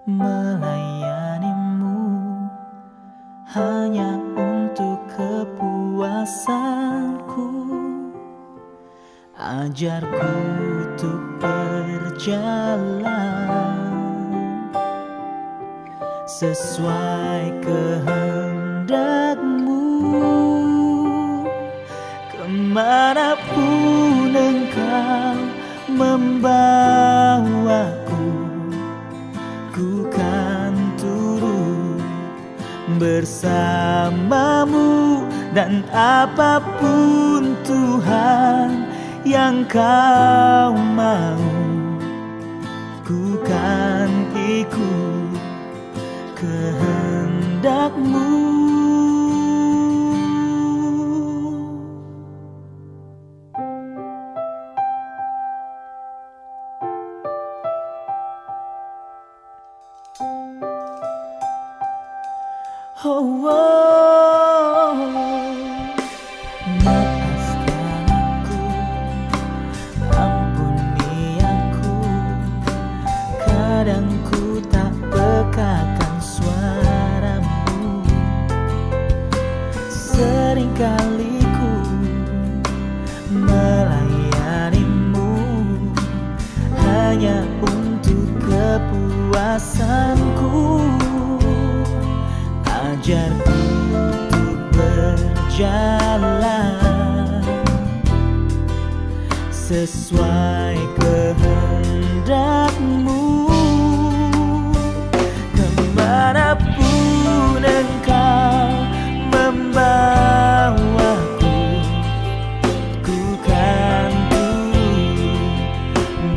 melayanimu hanya untuk kepuasanku. Ajarku untuk berjalan sesuai kehendakmu. Kemanapun engkau membawaku, ku kan turut bersamamu. Dan apapun Tuhan yang kau mau, ku kan ikut kehendakmu. Oh, oh, maafkan aku, ampuni aku. Kadang ku tak pekakan suaramu, seringkali ku melayanimu hanya untuk kepuasanku. Ajarku untuk berjalan sesuai kehendakmu. Kemanapun engkau membawaku, ku kan turut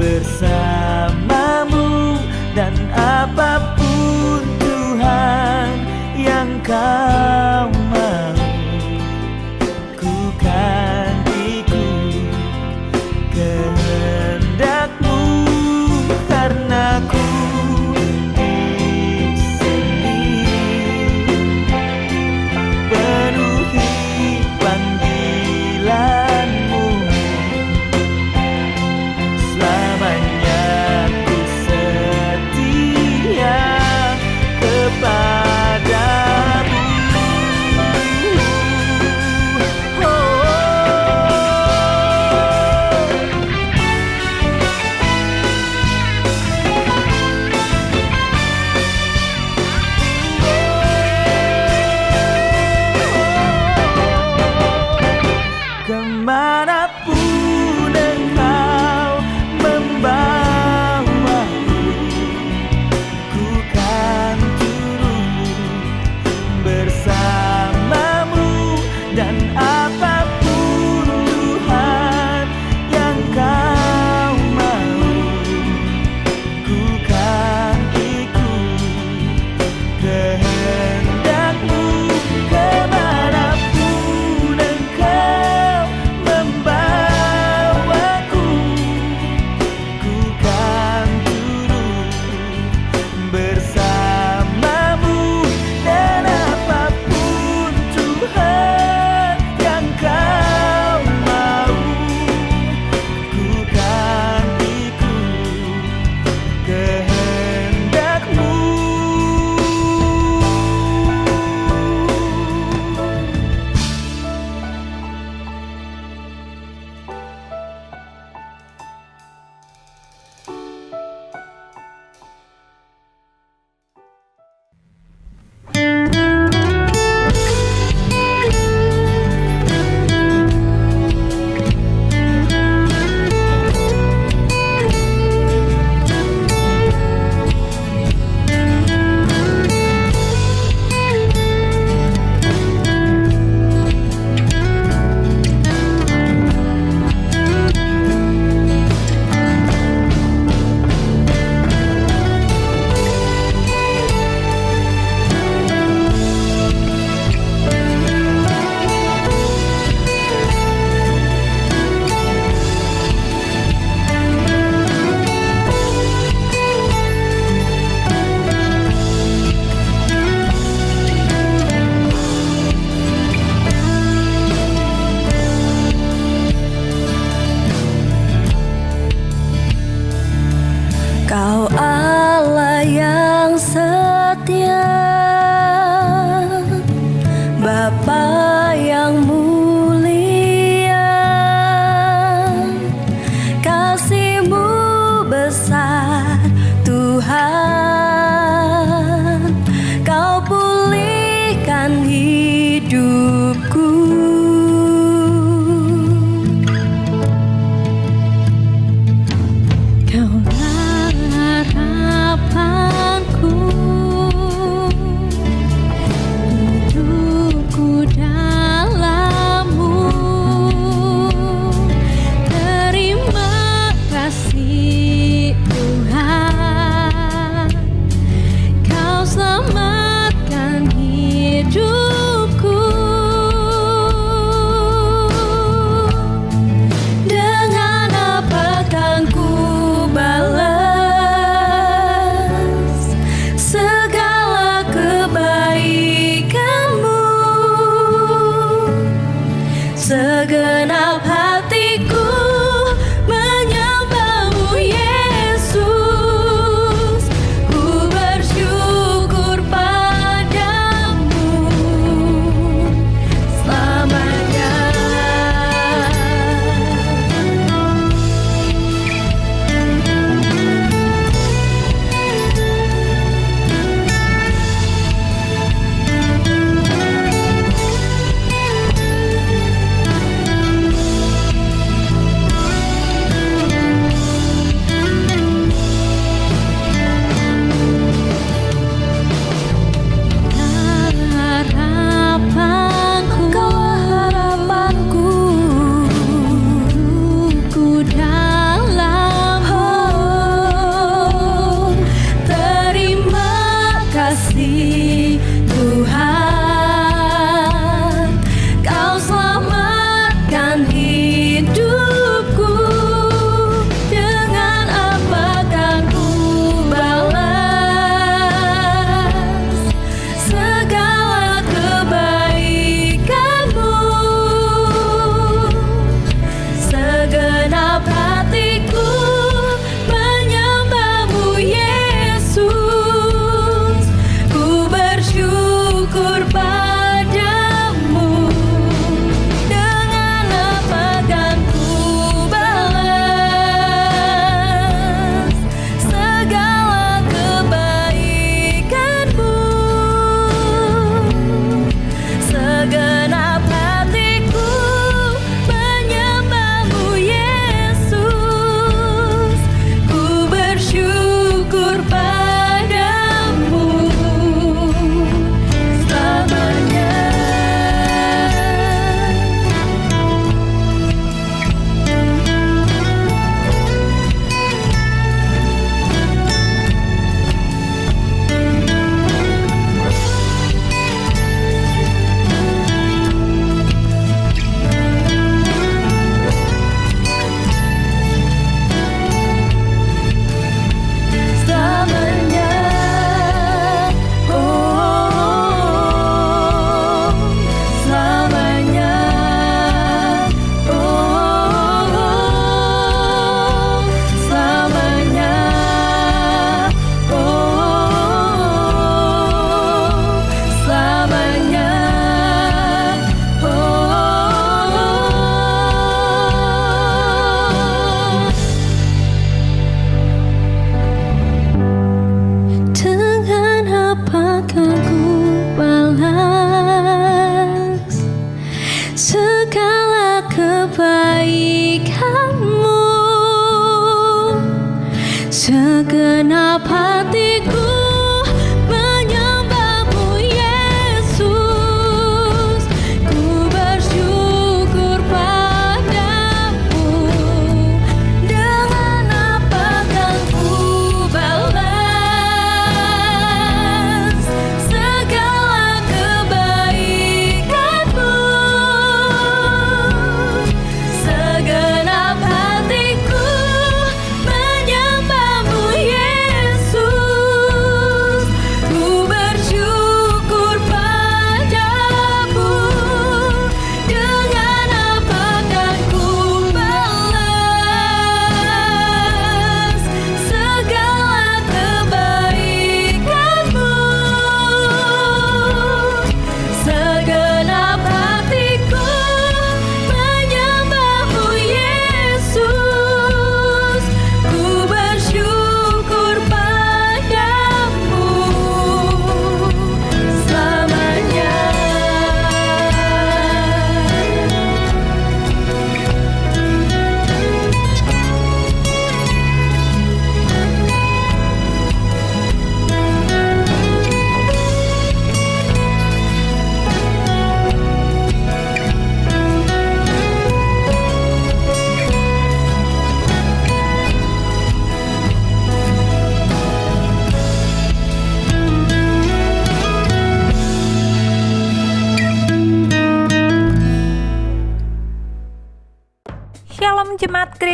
bersamamu. Dan apapun Tuhan yang kau mau, ku kan ikut kehendakmu. Karena ku di sini penuhi panggilanmu. Selamanya ku setia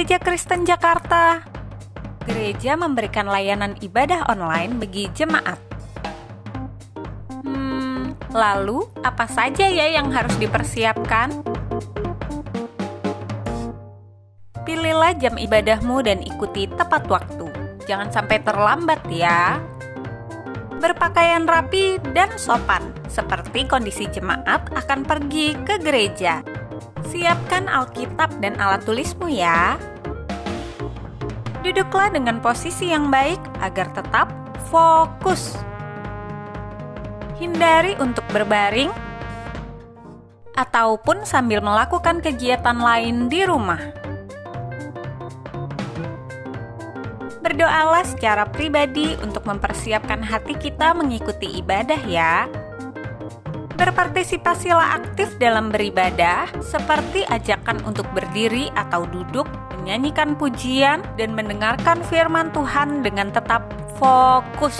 Gereja Kristen Jakarta. Gereja memberikan layanan ibadah online bagi jemaat. Lalu, apa saja ya yang harus dipersiapkan? Pilihlah jam ibadahmu dan ikuti tepat waktu. Jangan sampai terlambat ya. Berpakaian rapi dan sopan, seperti kondisi jemaat akan pergi ke gereja. Siapkan Alkitab dan alat tulismu ya. Duduklah dengan posisi yang baik agar tetap fokus. Hindari untuk berbaring ataupun sambil melakukan kegiatan lain di rumah. Berdoalah secara pribadi untuk mempersiapkan hati kita mengikuti ibadah ya. Berpartisipasilah aktif dalam beribadah, seperti ajakan untuk berdiri atau duduk, menyanyikan pujian, dan mendengarkan firman Tuhan dengan tetap fokus.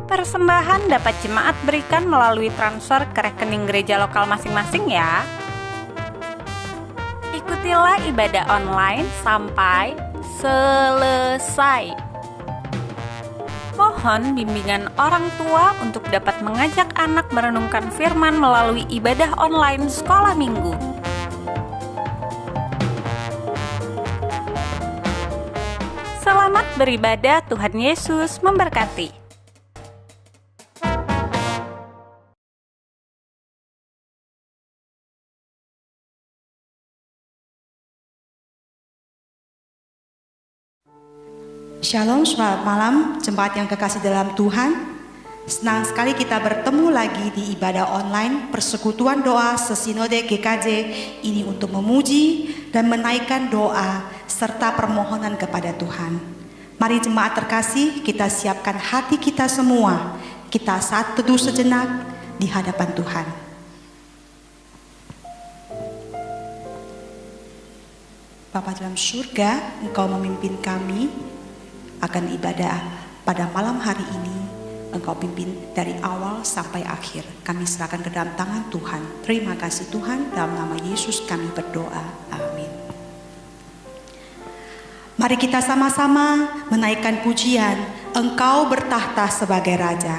Persembahan dapat jemaat berikan melalui transfer ke rekening gereja lokal masing-masing ya. Ikutilah ibadah online sampai selesai. Mohon bimbingan orang tua untuk dapat mengajak anak merenungkan firman melalui ibadah online sekolah minggu. Selamat beribadah, Tuhan Yesus memberkati. Shalom, selamat malam jemaat yang kekasih dalam Tuhan. Senang sekali kita bertemu lagi di ibadah online persekutuan doa sesinode GKJ ini untuk memuji dan menaikkan doa serta permohonan kepada Tuhan. Mari jemaat terkasih, kita siapkan hati kita semua. Kita saat teduh sejenak di hadapan Tuhan. Bapa dalam surga, Engkau memimpin kami akan ibadah pada malam hari ini. Engkau pimpin dari awal sampai akhir. Kami serahkan ke dalam tangan Tuhan. Terima kasih Tuhan, dalam nama Yesus kami berdoa. Amin. Mari kita sama-sama menaikkan pujian. Engkau bertahta sebagai Raja.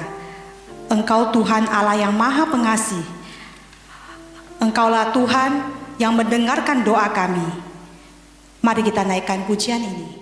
Engkau Tuhan Allah yang Maha Pengasih. Engkaulah Tuhan yang mendengarkan doa kami. Mari kita naikkan pujian ini.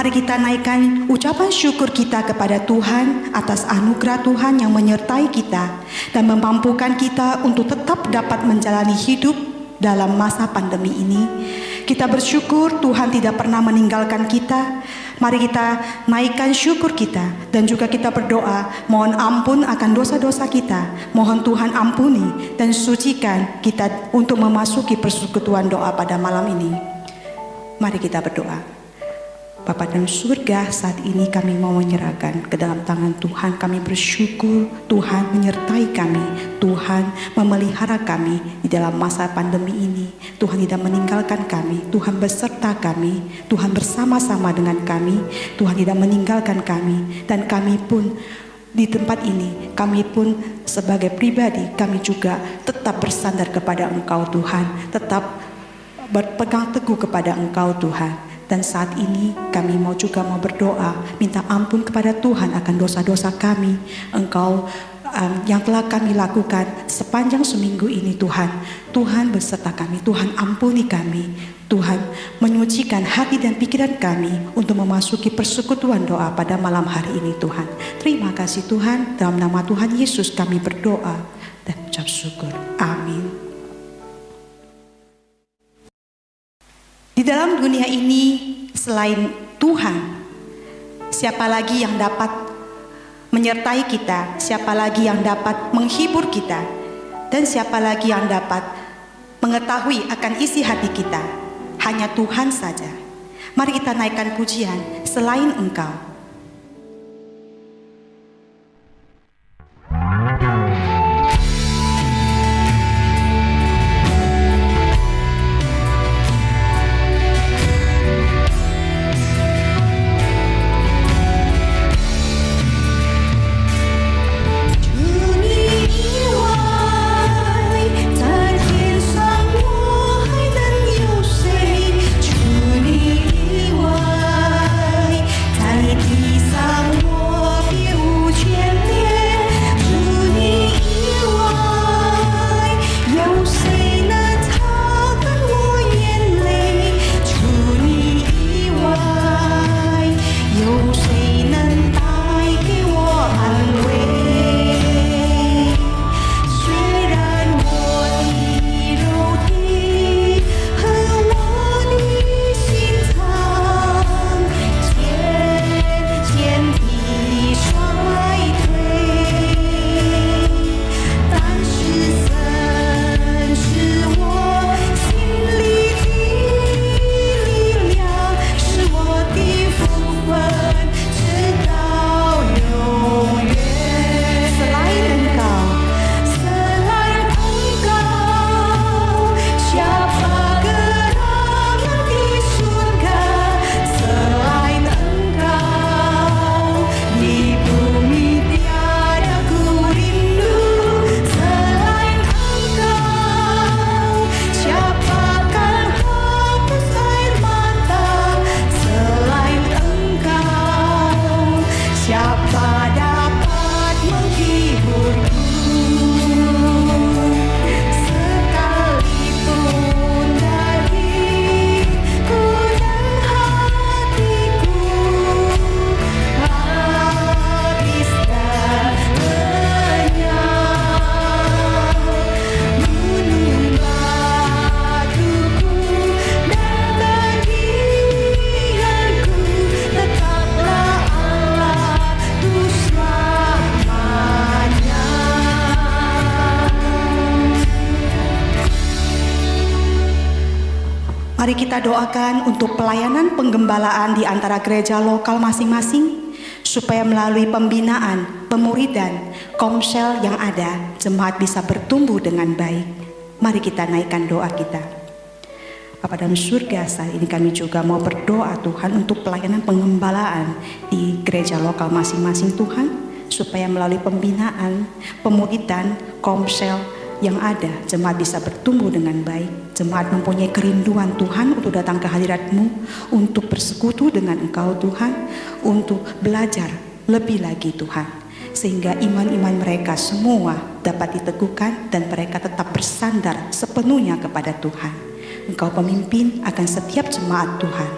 Mari kita naikkan ucapan syukur kita kepada Tuhan atas anugerah Tuhan yang menyertai kita dan memampukan kita untuk tetap dapat menjalani hidup dalam masa pandemi ini. Kita bersyukur Tuhan tidak pernah meninggalkan kita. Mari kita naikkan syukur kita dan juga kita berdoa mohon ampun akan dosa-dosa kita. Mohon Tuhan ampuni dan sucikan kita untuk memasuki persekutuan doa pada malam ini. Mari kita berdoa. Bapa dalam surga, saat ini kami mau menyerahkan ke dalam tangan Tuhan. Kami bersyukur Tuhan menyertai kami, Tuhan memelihara kami di dalam masa pandemi ini. Tuhan tidak meninggalkan kami, Tuhan beserta kami, Tuhan bersama-sama dengan kami, Tuhan tidak meninggalkan kami. Dan kami pun di tempat ini, kami pun sebagai pribadi, kami juga tetap bersandar kepada Engkau Tuhan, tetap berpegang teguh kepada Engkau Tuhan. Dan saat ini kami mau berdoa, minta ampun kepada Tuhan akan dosa-dosa kami. Engkau yang telah kami lakukan sepanjang seminggu ini Tuhan. Tuhan beserta kami, Tuhan ampuni kami. Tuhan menyucikan hati dan pikiran kami untuk memasuki persekutuan doa pada malam hari ini Tuhan. Terima kasih Tuhan, dalam nama Tuhan Yesus kami berdoa dan ucap syukur. Amin. Di dalam dunia ini selain Tuhan, siapa lagi yang dapat menyertai kita? Siapa lagi yang dapat menghibur kita? Dan siapa lagi yang dapat mengetahui akan isi hati kita? Hanya Tuhan saja. Mari kita naikkan pujian selain Engkau. Mari kita doakan untuk pelayanan penggembalaan di antara gereja lokal masing-masing, supaya melalui pembinaan, pemuridan, komsel yang ada, jemaat bisa bertumbuh dengan baik. Mari kita naikkan doa kita. Bapa dalam surga, saat ini kami juga mau berdoa Tuhan untuk pelayanan penggembalaan di gereja lokal masing-masing Tuhan, supaya melalui pembinaan, pemuridan, komsel yang ada, jemaat bisa bertumbuh dengan baik. Jemaat mempunyai kerinduan Tuhan untuk datang ke hadirat-Mu, untuk bersekutu dengan Engkau Tuhan, untuk belajar lebih lagi Tuhan, sehingga iman-iman mereka semua dapat diteguhkan dan mereka tetap bersandar sepenuhnya kepada Tuhan. Engkau pemimpin akan setiap jemaat Tuhan.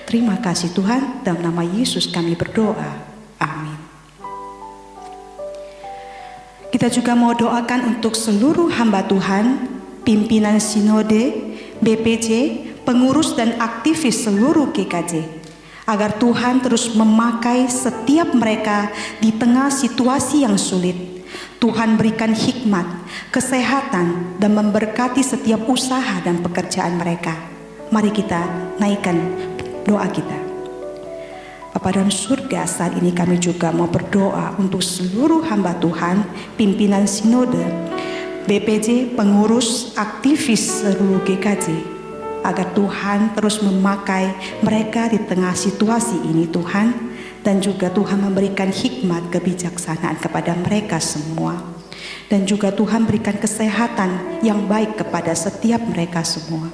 Terima kasih Tuhan, dalam nama Yesus kami berdoa. Amin. Kita juga mau doakan untuk seluruh hamba Tuhan, pimpinan sinode, BPJ, pengurus dan aktivis seluruh GKJ. Agar Tuhan terus memakai setiap mereka di tengah situasi yang sulit. Tuhan berikan hikmat, kesehatan, dan memberkati setiap usaha dan pekerjaan mereka. Mari kita naikkan doa kita. Bapa dalam surga, saat ini kami juga mau berdoa untuk seluruh hamba Tuhan, pimpinan sinode, BPJ, pengurus, aktivis seluruh GKJ. Agar Tuhan terus memakai mereka di tengah situasi ini Tuhan. Dan juga Tuhan memberikan hikmat kebijaksanaan kepada mereka semua. Dan juga Tuhan berikan kesehatan yang baik kepada setiap mereka semua.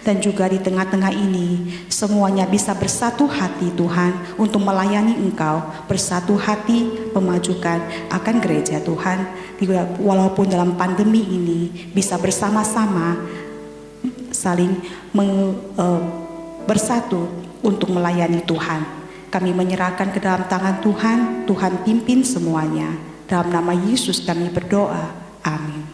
Dan juga di tengah-tengah ini semuanya bisa bersatu hati Tuhan untuk melayani Engkau. Bersatu hati memajukan akan gereja Tuhan. Walaupun dalam pandemi ini bisa bersama-sama saling bersatu untuk melayani Tuhan. Kami menyerahkan ke dalam tangan Tuhan. Tuhan pimpin semuanya. Dalam nama Yesus kami berdoa. Amin.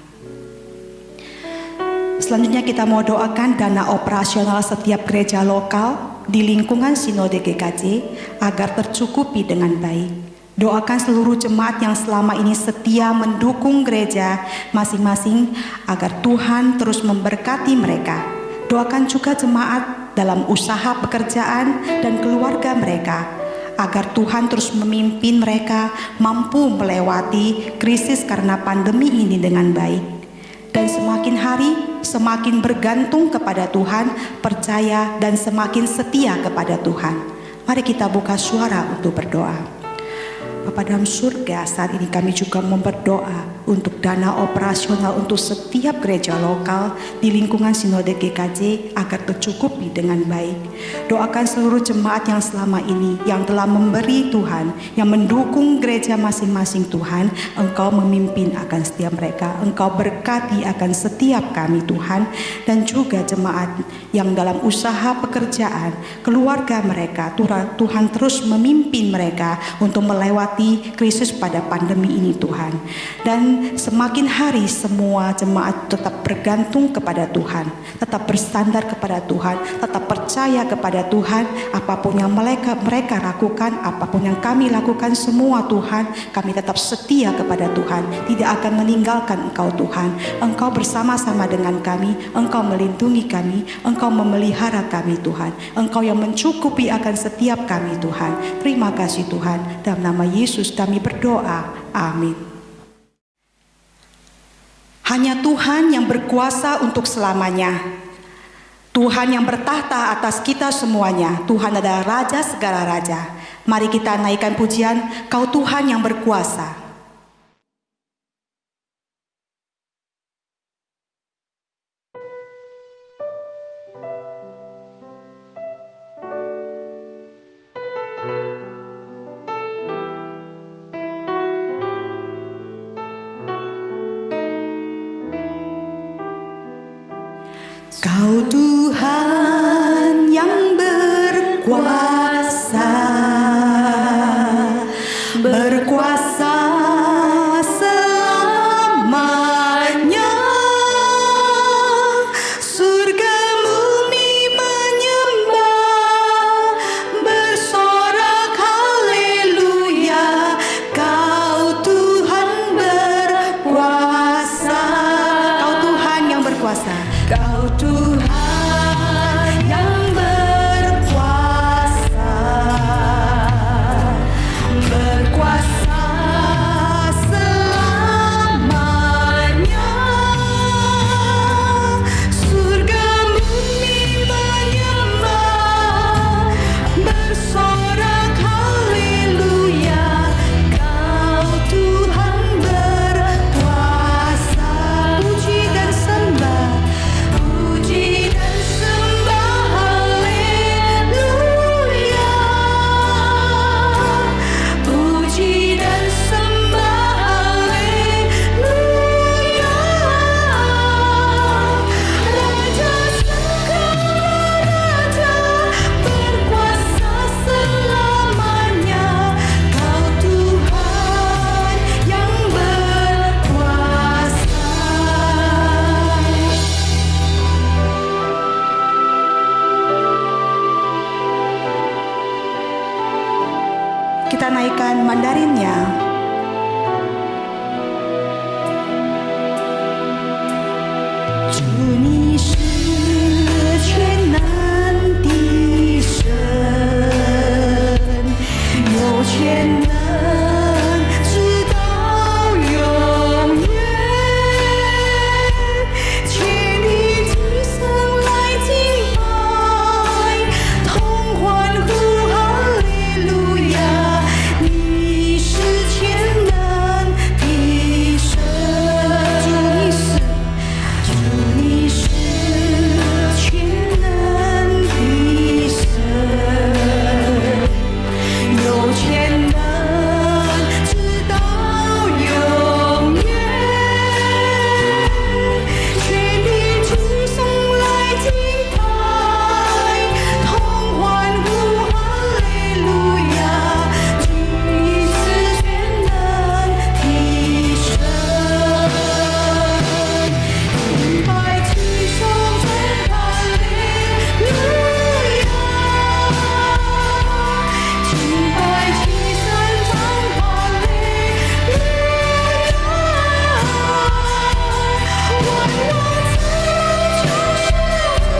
Selanjutnya kita mau doakan dana operasional setiap gereja lokal di lingkungan Sinode GKJ agar tercukupi dengan baik. Doakan seluruh jemaat yang selama ini setia mendukung gereja masing-masing agar Tuhan terus memberkati mereka. Doakan juga jemaat dalam usaha pekerjaan dan keluarga mereka agar Tuhan terus memimpin mereka mampu melewati krisis karena pandemi ini dengan baik. Dan semakin hari semakin bergantung kepada Tuhan, percaya dan semakin setia kepada Tuhan. Mari kita buka suara untuk berdoa. Bapa dalam surga, saat ini kami juga berdoa untuk dana operasional untuk setiap gereja lokal di lingkungan Sinode GKJ agar tercukupi dengan baik. Doakan seluruh jemaat yang selama ini yang telah memberi Tuhan, yang mendukung gereja masing-masing Tuhan. Engkau memimpin akan setiap mereka, Engkau berkati akan setiap kami Tuhan. Dan juga jemaat yang dalam usaha pekerjaan, keluarga mereka, Tuhan terus memimpin mereka untuk melewati krisis pada pandemi ini Tuhan. Dan semakin hari semua jemaat tetap bergantung kepada Tuhan, tetap bersandar kepada Tuhan, tetap percaya kepada Tuhan. Apapun yang mereka lakukan, apapun yang kami lakukan semua Tuhan, kami tetap setia kepada Tuhan, tidak akan meninggalkan Engkau Tuhan. Engkau bersama-sama dengan kami, Engkau melindungi kami, Engkau memelihara kami Tuhan. Engkau yang mencukupi akan setiap kami Tuhan. Terima kasih Tuhan. Dalam nama Yesus kami berdoa. Amin. Hanya Tuhan yang berkuasa untuk selamanya. Tuhan yang bertahta atas kita semuanya. Tuhan adalah Raja segala raja. Mari kita naikkan pujian, Kau Tuhan yang berkuasa. Kau Tuhan yang berkuasa, berkuasa selamanya. Surga bumi menyembah, bersorak haleluya. Kau Tuhan berkuasa, Kau Tuhan yang berkuasa. Kau Tuhan yang berkuasa. Kita naikkan Mandarinnya. 祝你是全能的神，有全能直到永远，全地之声来敬拜，同欢呼哈利路亚，你是全能的神。祝你是全能的神，有全能直到永远，全地之声来敬拜，同欢呼哈利路亚，你是全能的神。敬拜齐声唱哈利路亚，敬拜齐声唱哈利路亚，万我自就是主，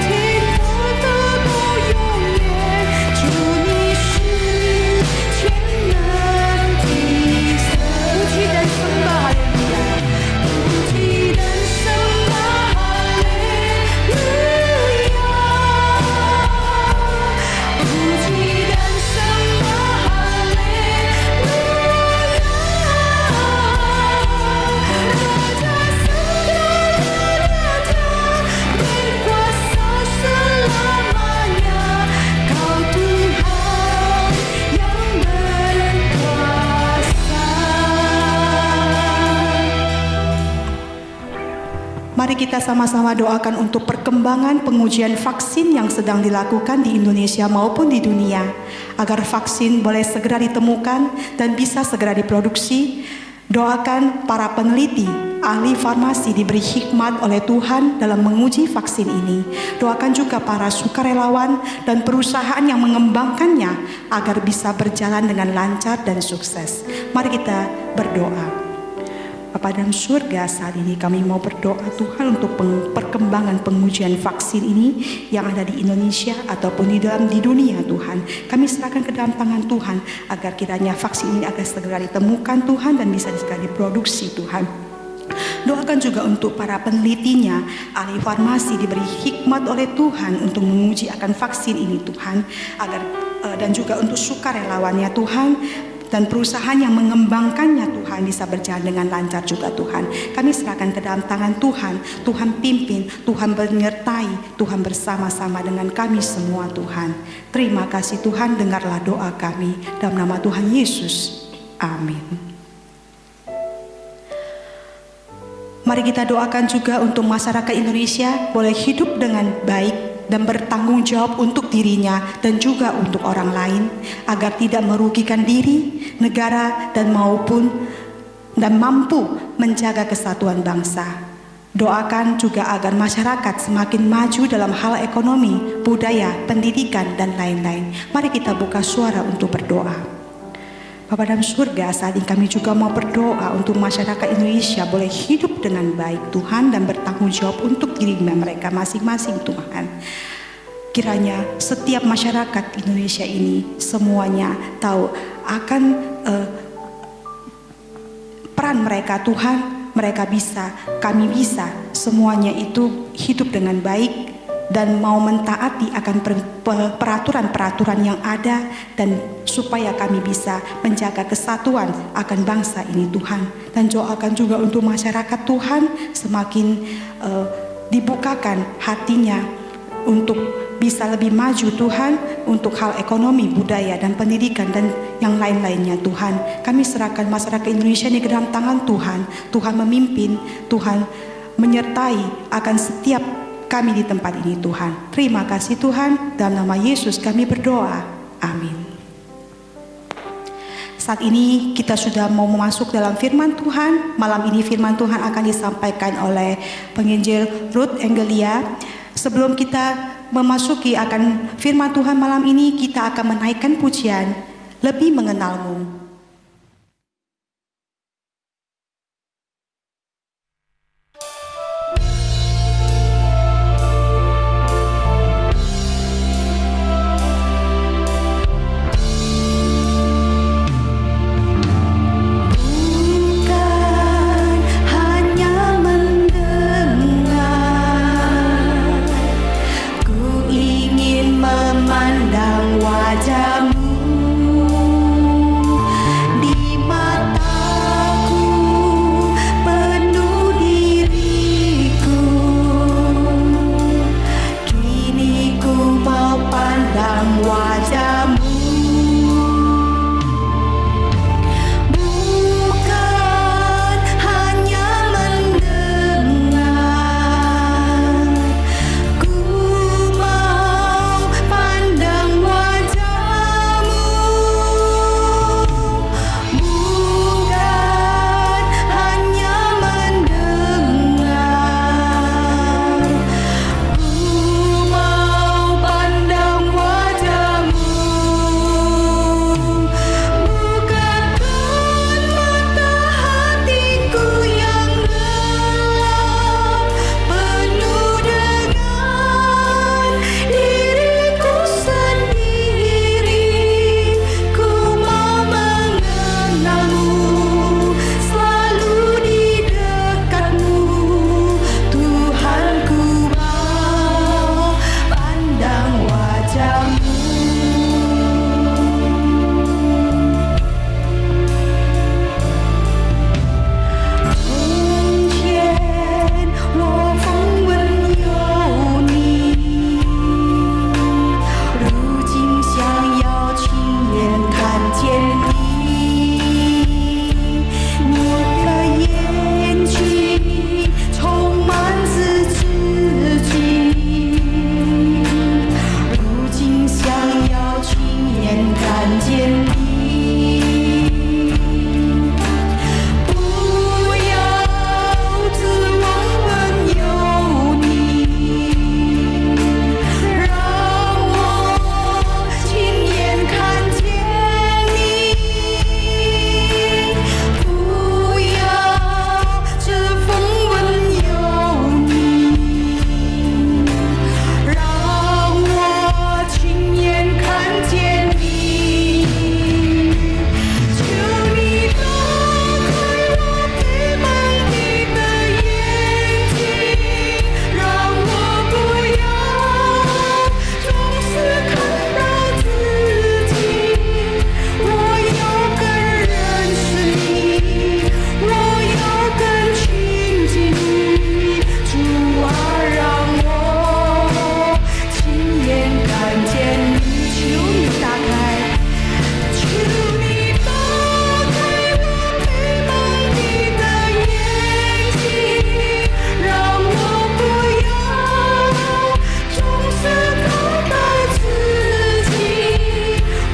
天国的永远。祝你是全能的神，不惧人生吧，哈利路亚。不惧人生吧，哈利路亚！不惧人生吧，哈利路亚！Raja segala raja, berkuasa selamanya, Kau Tuhan yang berkuasa. Mari kita sama-sama doakan untuk perkembangan pengujian vaksin yang sedang dilakukan di Indonesia maupun di dunia, agar vaksin boleh segera ditemukan dan bisa segera diproduksi. Doakan para peneliti, ahli farmasi diberi hikmat oleh Tuhan dalam menguji vaksin ini. Doakan juga para sukarelawan dan perusahaan yang mengembangkannya agar bisa berjalan dengan lancar dan sukses. Mari kita berdoa. Bapa dalam surga, saat ini kami mau berdoa Tuhan untuk perkembangan pengujian vaksin ini yang ada di Indonesia ataupun di dunia Tuhan. Kami serahkan ke dalam tangan Tuhan agar kiranya vaksin ini akan segera ditemukan Tuhan dan bisa segera diproduksi Tuhan. Doakan juga untuk para penelitinya, ahli farmasi diberi hikmat oleh Tuhan untuk menguji akan vaksin ini Tuhan, agar dan juga untuk sukarelawannya Tuhan, dan perusahaan yang mengembangkannya Tuhan bisa berjalan dengan lancar juga Tuhan. Kami serahkan ke dalam tangan Tuhan. Tuhan pimpin, Tuhan menyertai, Tuhan bersama-sama dengan kami semua Tuhan. Terima kasih Tuhan, dengarlah doa kami dalam nama Tuhan Yesus. Amin. Mari kita doakan juga untuk masyarakat Indonesia boleh hidup dengan baik dan bertanggung jawab untuk dirinya dan juga untuk orang lain, agar tidak merugikan diri, negara dan mampu menjaga kesatuan bangsa. Doakan juga agar masyarakat semakin maju dalam hal ekonomi, budaya, pendidikan dan lain-lain. Mari kita buka suara untuk berdoa. Bapa dalam surga, saat ini kami juga mau berdoa untuk masyarakat Indonesia boleh hidup dengan baik Tuhan dan bertanggung jawab untuk diri mereka masing-masing Tuhan. Kiranya setiap masyarakat Indonesia ini semuanya tahu akan peran mereka Tuhan. Mereka bisa, kami bisa, semuanya itu hidup dengan baik dan mau mentaati akan peraturan-peraturan yang ada, dan supaya kami bisa menjaga kesatuan akan bangsa ini Tuhan. Dan doakan juga untuk masyarakat Tuhan semakin dibukakan hatinya untuk bisa lebih maju Tuhan, untuk hal ekonomi, budaya dan pendidikan dan yang lain-lainnya Tuhan. Kami serahkan masyarakat Indonesia ini ke dalam tangan Tuhan. Tuhan memimpin, Tuhan menyertai akan setiap kami di tempat ini Tuhan. Terima kasih Tuhan, dalam nama Yesus kami berdoa. Amin. Saat ini kita sudah mau masuk dalam firman Tuhan. Malam ini firman Tuhan akan disampaikan oleh penginjil Ruth Angelia. Sebelum kita memasuki akan firman Tuhan malam ini, kita akan menaikkan pujian. lebih mengenalmu. Bukan hanya mendengar, ku ingin memandang wajahmu. Di mataku penuh diriku, kini ku mau pandang wajahmu. Bukan hanya mendengar, ku mau pandang wajahmu. Bukan hanya mendengar, ku mau pandang wajahmu. Bukakan mata hatiku yang gelap, penuh dengan diriku sendiri. Ku mau mengenalmu, selalu di dekatmu. Tuhan, ku mau pandang wajahmu. 从前我风闻有你，如今想要亲眼看见你。你的眼睛充满自己，如今想要亲眼看见你。不要指望温有你，让我亲眼看见你。不要指风闻有你，让我亲眼看见你。求你打开我黑蒙蔽的眼睛，让我不要总是看到自己。我要更认识你，我要更亲近你。主啊，让我亲眼看见你。求你打开。求你打开我黑蒙蔽的眼睛，让我不要总是等待自己。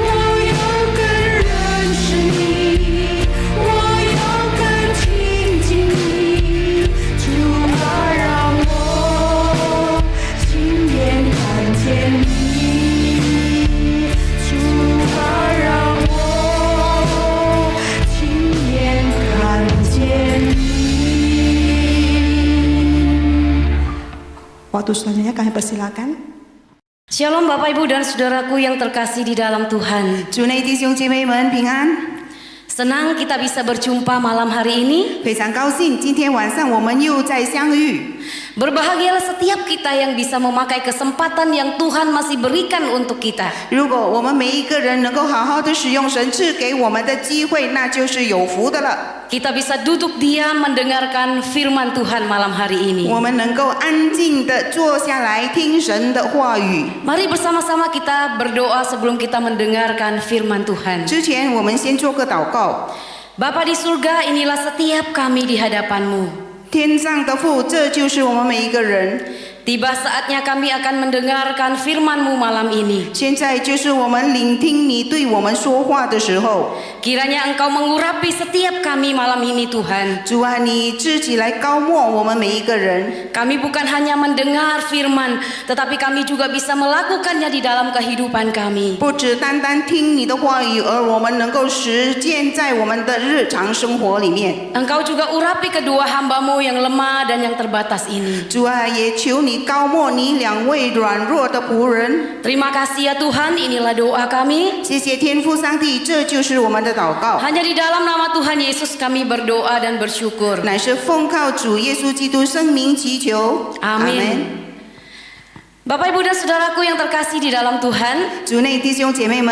我要更认识你，我要更亲近你。主啊，让我亲眼看见你。主啊，让我亲眼看见你。Waktu selanjutnya kami persilakan. Shalom Bapak Ibu dan Saudaraku yang terkasih di dalam Tuhan. 主内弟兄姐妹们平安， Senang kita bisa berjumpa malam hari ini. 非常高兴今天晚上我们又再相遇。 Berbahagialah setiap kita yang bisa memakai kesempatan yang Tuhan masih berikan untuk kita. 如果我们每一个人能够好好的使用神赐给我们的机会，那就是有福的了。 Kita bisa duduk diam mendengarkan firman Tuhan malam hari ini. 我们能够安静的坐下来听神的话语。 Mari bersama-sama kita berdoa sebelum kita mendengarkan firman Tuhan. 之前我们先做个祷告。 Bapa di surga, inilah setiap kami di hadapan-Mu. 天上的父，这就是我们每一个人。Tiba saatnya kami akan mendengarkan firman-Mu malam ini. 现在就是我们聆听你对我们说话的时候。 Kiranya Engkau mengurapi setiap kami malam ini Tuhan. 主啊，你自己来膏抹我们每一个人。 Kami bukan hanya mendengar firman, tetapi kami juga bisa melakukannya di dalam kehidupan kami. 不只单单听你的话语，而我们能够实践在我们的日常生活里面。 Engkau juga urapi kedua hamba-Mu yang lemah dan yang terbatas ini. 主啊，也求你膏抹你两位软弱的仆人。 Terima kasih ya Tuhan, inilah doa kami. 谢谢天父上帝，这就是我们的祷告， Hanya di dalam nama Tuhan Yesus kami berdoa dan bersyukur. 乃是奉靠主耶稣基督生名祈求。 Amin. Bapak Ibu dan Saudaraku yang terkasih di dalam Tuhan, 主内弟兄姐妹们，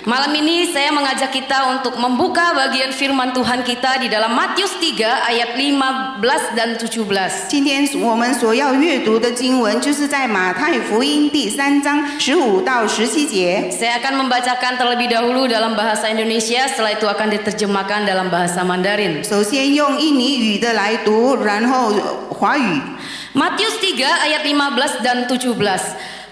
malam ini saya mengajak kita untuk membuka bagian firman Tuhan kita di dalam Matius 3 ayat 15 dan 17. 今天我们所要阅读的经文，就是在马太福音第3章15到17节。 Saya akan membacakan terlebih dahulu dalam bahasa Indonesia, setelah itu akan diterjemahkan dalam bahasa Mandarin. 首先用印尼语的来读，然后华语。 Matius 3 ayat 15 dan 17.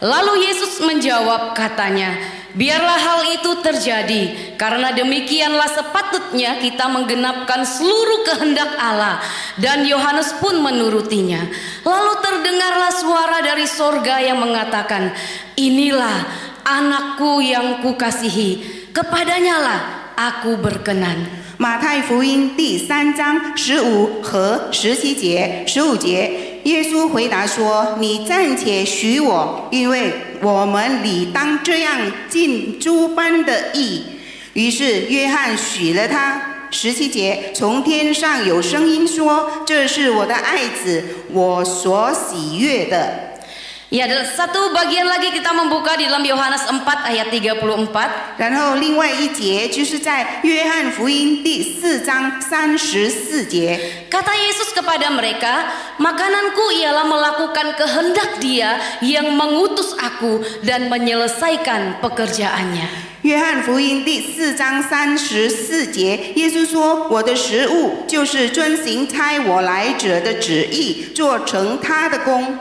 Lalu Yesus menjawab katanya, biarlah hal itu terjadi, karena demikianlah sepatutnya kita menggenapkan seluruh kehendak Allah. Dan Yohanes pun menurutinya. Lalu terdengarlah suara dari sorga yang mengatakan, inilah anakku yang kukasihi, kepadanyalah aku berkenan. 马太福音第3章15和17节，15节，耶稣回答说：“你暂且许我，因为我们理当这样尽诸般的义。”于是约翰许了他。17节，从天上有声音说：“这是我的爱子，我所喜悦的。” Ya, satu bagian lagi kita membuka di dalam Yohanes 4 ayat 34. 然后另外一节就是在约翰福音第4章34节。 Kata Yesus kepada mereka, makananku ialah melakukan kehendak Dia yang mengutus aku dan menyelesaikan pekerjaannya. 约翰福音第4章34节，耶稣说：“我的食物就是遵行差我来者的旨意，做成他的功。”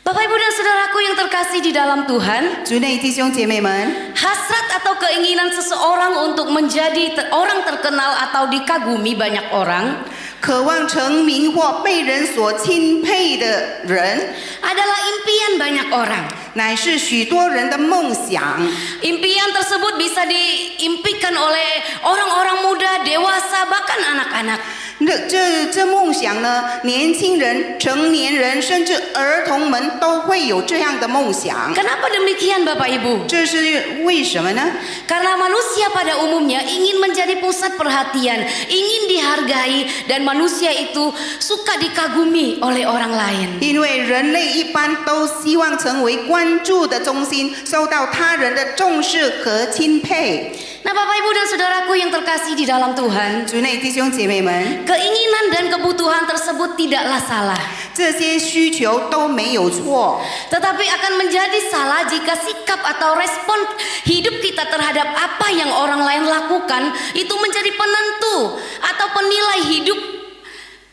Bapak Ibu dan Saudaraku yang terkasih di dalam Tuhan, 主内弟兄姐妹们， hasrat atau keinginan seseorang untuk menjadi orang terkenal atau dikagumi banyak orang 渴望成名或被人所钦佩的人， adalah impian banyak orang. 乃是许多人的梦想。 Impian tersebut bisa diimpikan oleh orang-orang muda, dewasa, bahkan anak-anak. 这梦想呢，年轻人、成年人，甚至儿童们都会有这样的梦想。 Kenapa demikian Bapak Ibu? 这是为什么呢？ Karena manusia pada umumnya ingin menjadi pusat perhatian, ingin dihargai, dan manusia itu suka dikagumi oleh orang lain. 因为人类一般都希望成为关注的中心，受到他人的重视和钦佩。 Nah Bapak Ibu dan Saudaraku yang terkasih di dalam Tuhan, 主内弟兄姐妹们， keinginan dan kebutuhan tersebut tidaklah salah. 这些需求都没有错， Tetapi akan menjadi salah jika sikap atau respon hidup kita terhadap apa yang orang lain lakukan itu menjadi penentu atau penilai hidup,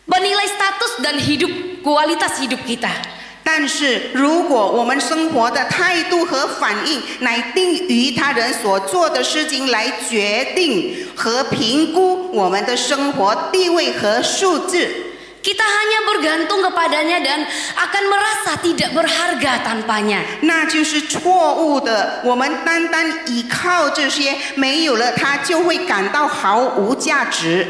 penilai status dan hidup, kualitas hidup kita. 但是如果我们生活的态度和反应乃定于他人所做的事情来决定和评估我们的生活地位和素质， Kita hanya bergantung kepadanya dan akan merasa tidak berharga tanpanya. 那就是错误的。我们单单依靠这些，没有了它就会感到毫无价值。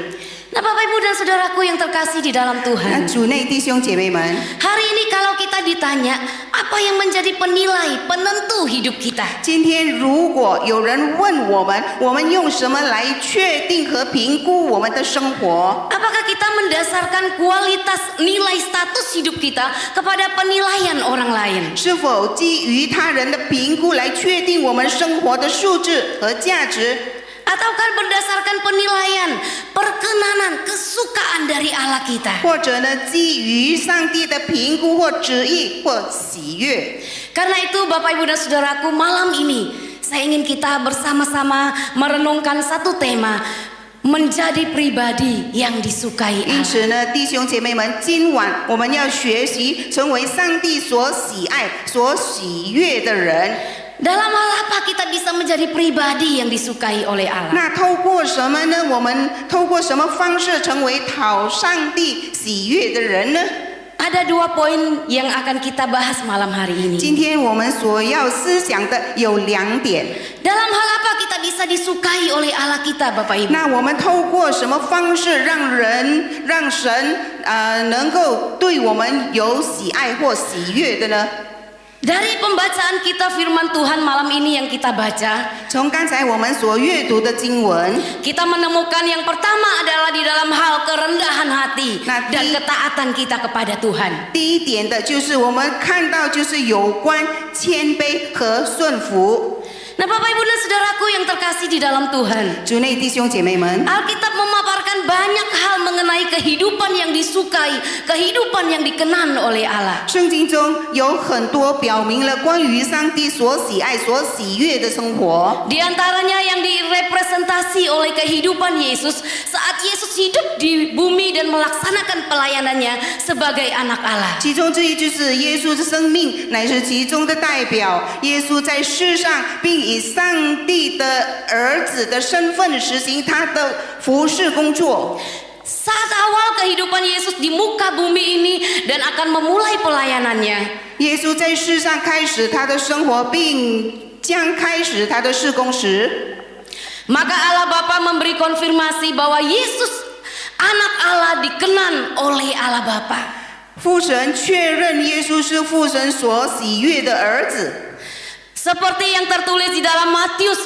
Nah Bapak Ibu dan Saudaraku yang terkasih di dalam 那 Tuhan, 主内弟兄姐妹们， hari ini kalau kita ditanya apa yang menjadi penilai, penentu hidup kita, 今天如果有人问我们，我们用什么来确定和评估我们的生活？ apakah kita mendasarkan kualitas nilai status hidup kita kepada penilaian orang lain? 是否基于他人的评估来确定我们生活的素质和价值？ Ataukah berdasarkan penilaian, perkenanan, kesukaan dari Allah kita? 或者呢，基于上帝的评估或旨意或喜悦？ Karena itu Bapak Ibu dan Saudaraku, malam ini saya ingin kita bersama-sama merenungkan satu tema, menjadi pribadi yang disukai 因 Allah. 此呢，弟兄姐妹们，今晚我们要学习成为上帝所喜爱、所喜悦的人。 Dalam hal apa kita bisa menjadi pribadi yang disukai oleh Allah? 那透过什么呢？我们透过什么方式成为讨上帝喜悦的人呢？ Ada 2 poin yang akan kita bahas malam hari ini. 今天我们所要思想的有2点。 Dalam hal apa kita bisa disukai oleh Allah kita, Bapak Ibu? 那我们透过什么方式让神能够对我们有喜爱或喜悦的呢？ Dari pembacaan kita firman Tuhan malam ini yang kita baca, 从刚才我们所阅读的经文， kita menemukan yang pertama adalah di dalam hal kerendahan hati Nanti- dan ketaatan kita kepada Tuhan. 第一点的就是我们看到就是有关谦卑和顺服。 Nah, Bapak Ibu dan Saudaraku yang terkasih di dalam Tuhan, 主内弟兄姐妹们， Alkitab memaparkan banyak hal mengenai kehidupan yang disukai, kehidupan yang dikenan oleh Allah. 圣经中有很多表明了关于上帝所喜爱、所喜悦的生活。 Di antaranya yang direpresentasi oleh kehidupan Yesus saat Yesus hidup di bumi dan melaksanakan pelayanannya sebagai anak Allah. 其中之一就是耶稣的生命乃是其中的代表。耶稣在世上，并以上帝的儿子的身份实行他的服事工作。 Saat awal kehidupan Yesus di muka bumi ini dan akan memulai pelayanannya, 耶稣在世上开始他的生活，并将开始他的事工时， maka Allah Bapa memberi konfirmasi bahwa Yesus anak Allah dikenan oleh Allah Bapa. 父神确认耶稣是父神所喜悦的儿子。 Seperti yang tertulis di dalam Matius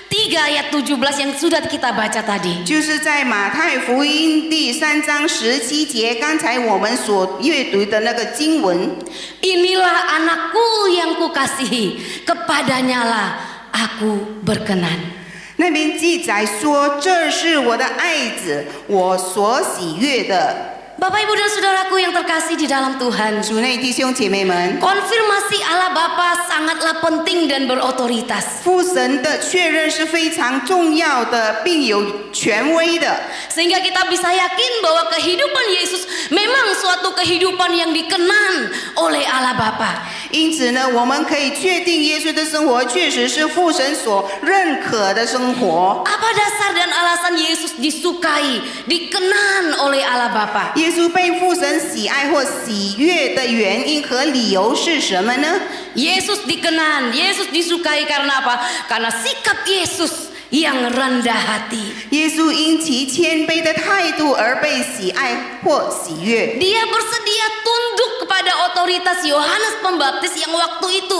3 ayat 17 yang sudah kita baca tadi. 就是在马太福音第3章17节，刚才我们所阅读的那个经文。 Inilah anakku yang kukasihi, kepadanyalah aku berkenan. 那边记载说：“这是我的爱子，我所喜悦的。” Bapak Ibu dan Saudaraku yang terkasih di dalam Tuhan, 主内弟兄姐妹们， konfirmasi Allah Bapa sangatlah penting dan berotoritas. 父神的确认是非常重要的，并有权威的。 Sehingga kita bisa yakin bahwa kehidupan Yesus memang suatu kehidupan yang dikenan oleh Allah Bapa. 因此呢，我们可以确定耶稣的生活确实是父神所认可的生活。 Apa dasar dan alasan Yesus disukai, dikenan oleh Allah Bapa? 耶稣被父神喜爱或喜悦的原因和理由是什么呢？ Yesus dikenan, Yesus disukai karena apa? Karena sikap Yesus yang rendah hati. 耶稣因其谦卑的态度而被喜爱或喜悦。 Dia bersedia tunduk kepada otoritas Yohanes Pembaptis yang waktu itu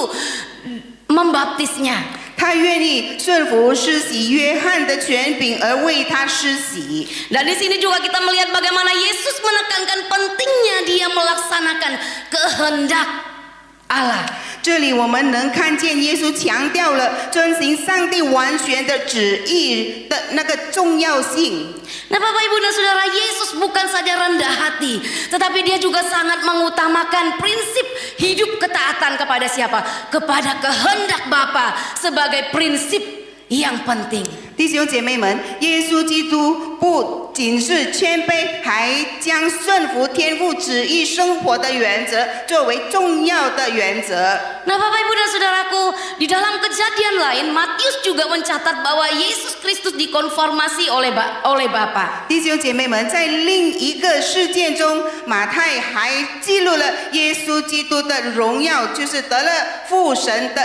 membaptisnya. 他愿意顺服施洗约翰的权柄而为他施洗。 Dan di sini juga kita melihat bagaimana Yesus menekankan pentingnya dia melaksanakan kehendak Allah. 这里我们能看见耶稣强调了遵行上帝完全的旨意的那个重要性。 Nah, Bapak Ibu dan Saudara, Yesus bukan saja rendah hati, tetapi dia juga sangat mengutamakan prinsip hidup ketaatan kepada siapa? Kepada kehendak Bapa sebagai prinsip yang penting. 弟兄姐妹们，耶稣基督不仅是谦卑，还将顺服天父旨意生活的原则作为重要的原则。 Nah, Bapak Ibu dan Saudaraku, di dalam kejadian lain Matius juga mencatat bahwa Yesus Kristus dikonfirmasi oleh Bapa. 弟兄姐妹们，在另一个事件中，马太还记录了耶稣基督的荣耀，就是得了父神的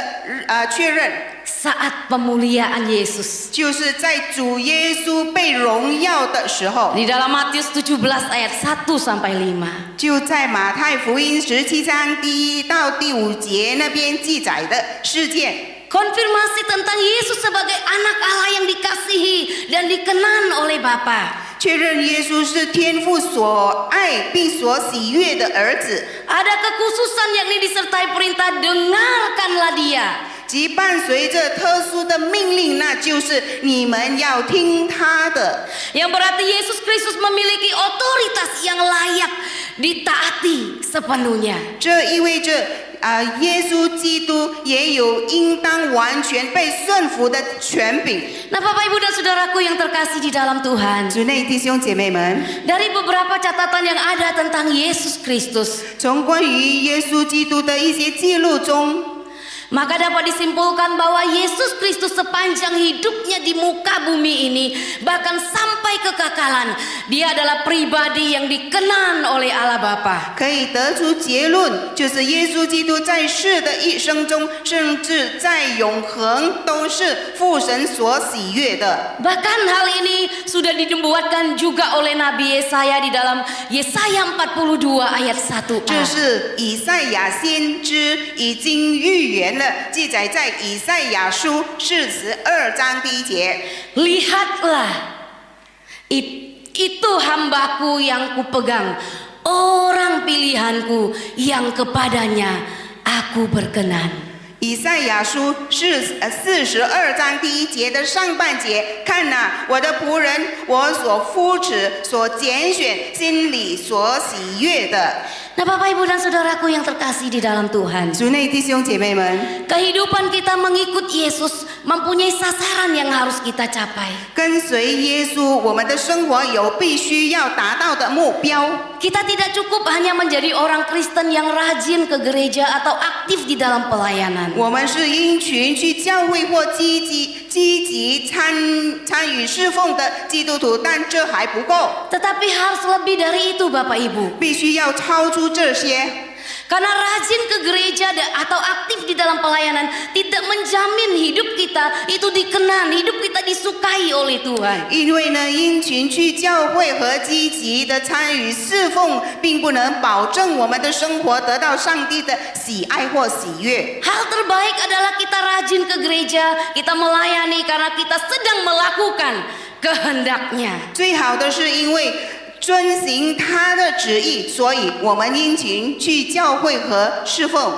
确认。 Saat pemuliaan Yesus. 就是在主耶稣被荣耀的时候， Di dalam Matius 17 ayat 1 sampai 5. 就在马太福音17章第1到第5节那边记载的事件。 Konfirmasi tentang Yesus sebagai anak Allah yang dikasihi dan dikenan oleh Bapa. 确认耶稣是天父所爱并所喜悦的儿子， Ada kekhususan yakni disertai perintah dengarkanlah dia. 即伴随着特殊的命令，那就是你们要听他的。 Yang berarti Yesus Kristus memiliki otoritas yang layak ditaati sepenuhnya. 这意味着耶稣基督也有应当完全被顺服的权柄。 Nah, Bapak Ibu dan Saudaraku yang terkasih di dalam Tuhan, 主内弟兄姐妹们， dari beberapa catatan yang ada tentang Yesus Kristus, 从关于耶稣基督的一些记录中， maka dapat disimpulkan bahwa Yesus Kristus sepanjang hidupnya di muka bumi ini, bahkan sampai kekekalan, dia adalah pribadi yang dikenan oleh Allah Bapa. 可以得出结论，就是耶稣基督在世的一生中，甚至在永恒都是父神所喜悦的。 Bahkan hal ini sudah dinubuatkan juga oleh Nabi Yesaya di dalam Yesaya 42 ayat 1a. 这是以赛亚先知已经预言了，记载在以赛亚书42章第1节。 Lihatlah, itu hambaku yang kupegang, orang pilihanku yang kepadanya aku berkenan. 以赛亚书42章第1节的上半节，看哪，我的仆人，我所扶持、所拣选，心里所喜悦的。 Nah, Bapak Ibu dan Saudaraku yang terkasih di dalam Tuhan, 主内弟兄姐妹们， kehidupan kita mengikut Yesus mempunyai sasaran yang harus kita capai. 跟随耶稣，我们的生活有必须要达到的目标。 Kita tidak cukup hanya menjadi orang Kristen yang rajin ke gereja atau aktif di dalam pelayanan. 我们是因群去教会或积极参与侍奉的基督徒，但这还不够， Tetapi harus lebih dari itu, Bapak Ibu. 必须要超出这些。 Karena rajin ke gereja atau aktif di dalam pelayanan tidak menjamin hidup kita itu dikenan, hidup kita disukai oleh Tuhan. 因为呢，因群去教会和积极的参与侍奉，并不能保证我们的生活得到上帝的喜爱或喜悦。 Hal terbaik adalah kita rajin ke gereja, kita melayani karena kita sedang melakukan kehendaknya. 最好的是因为遵行他的旨意，所以我们殷勤去教会和侍奉。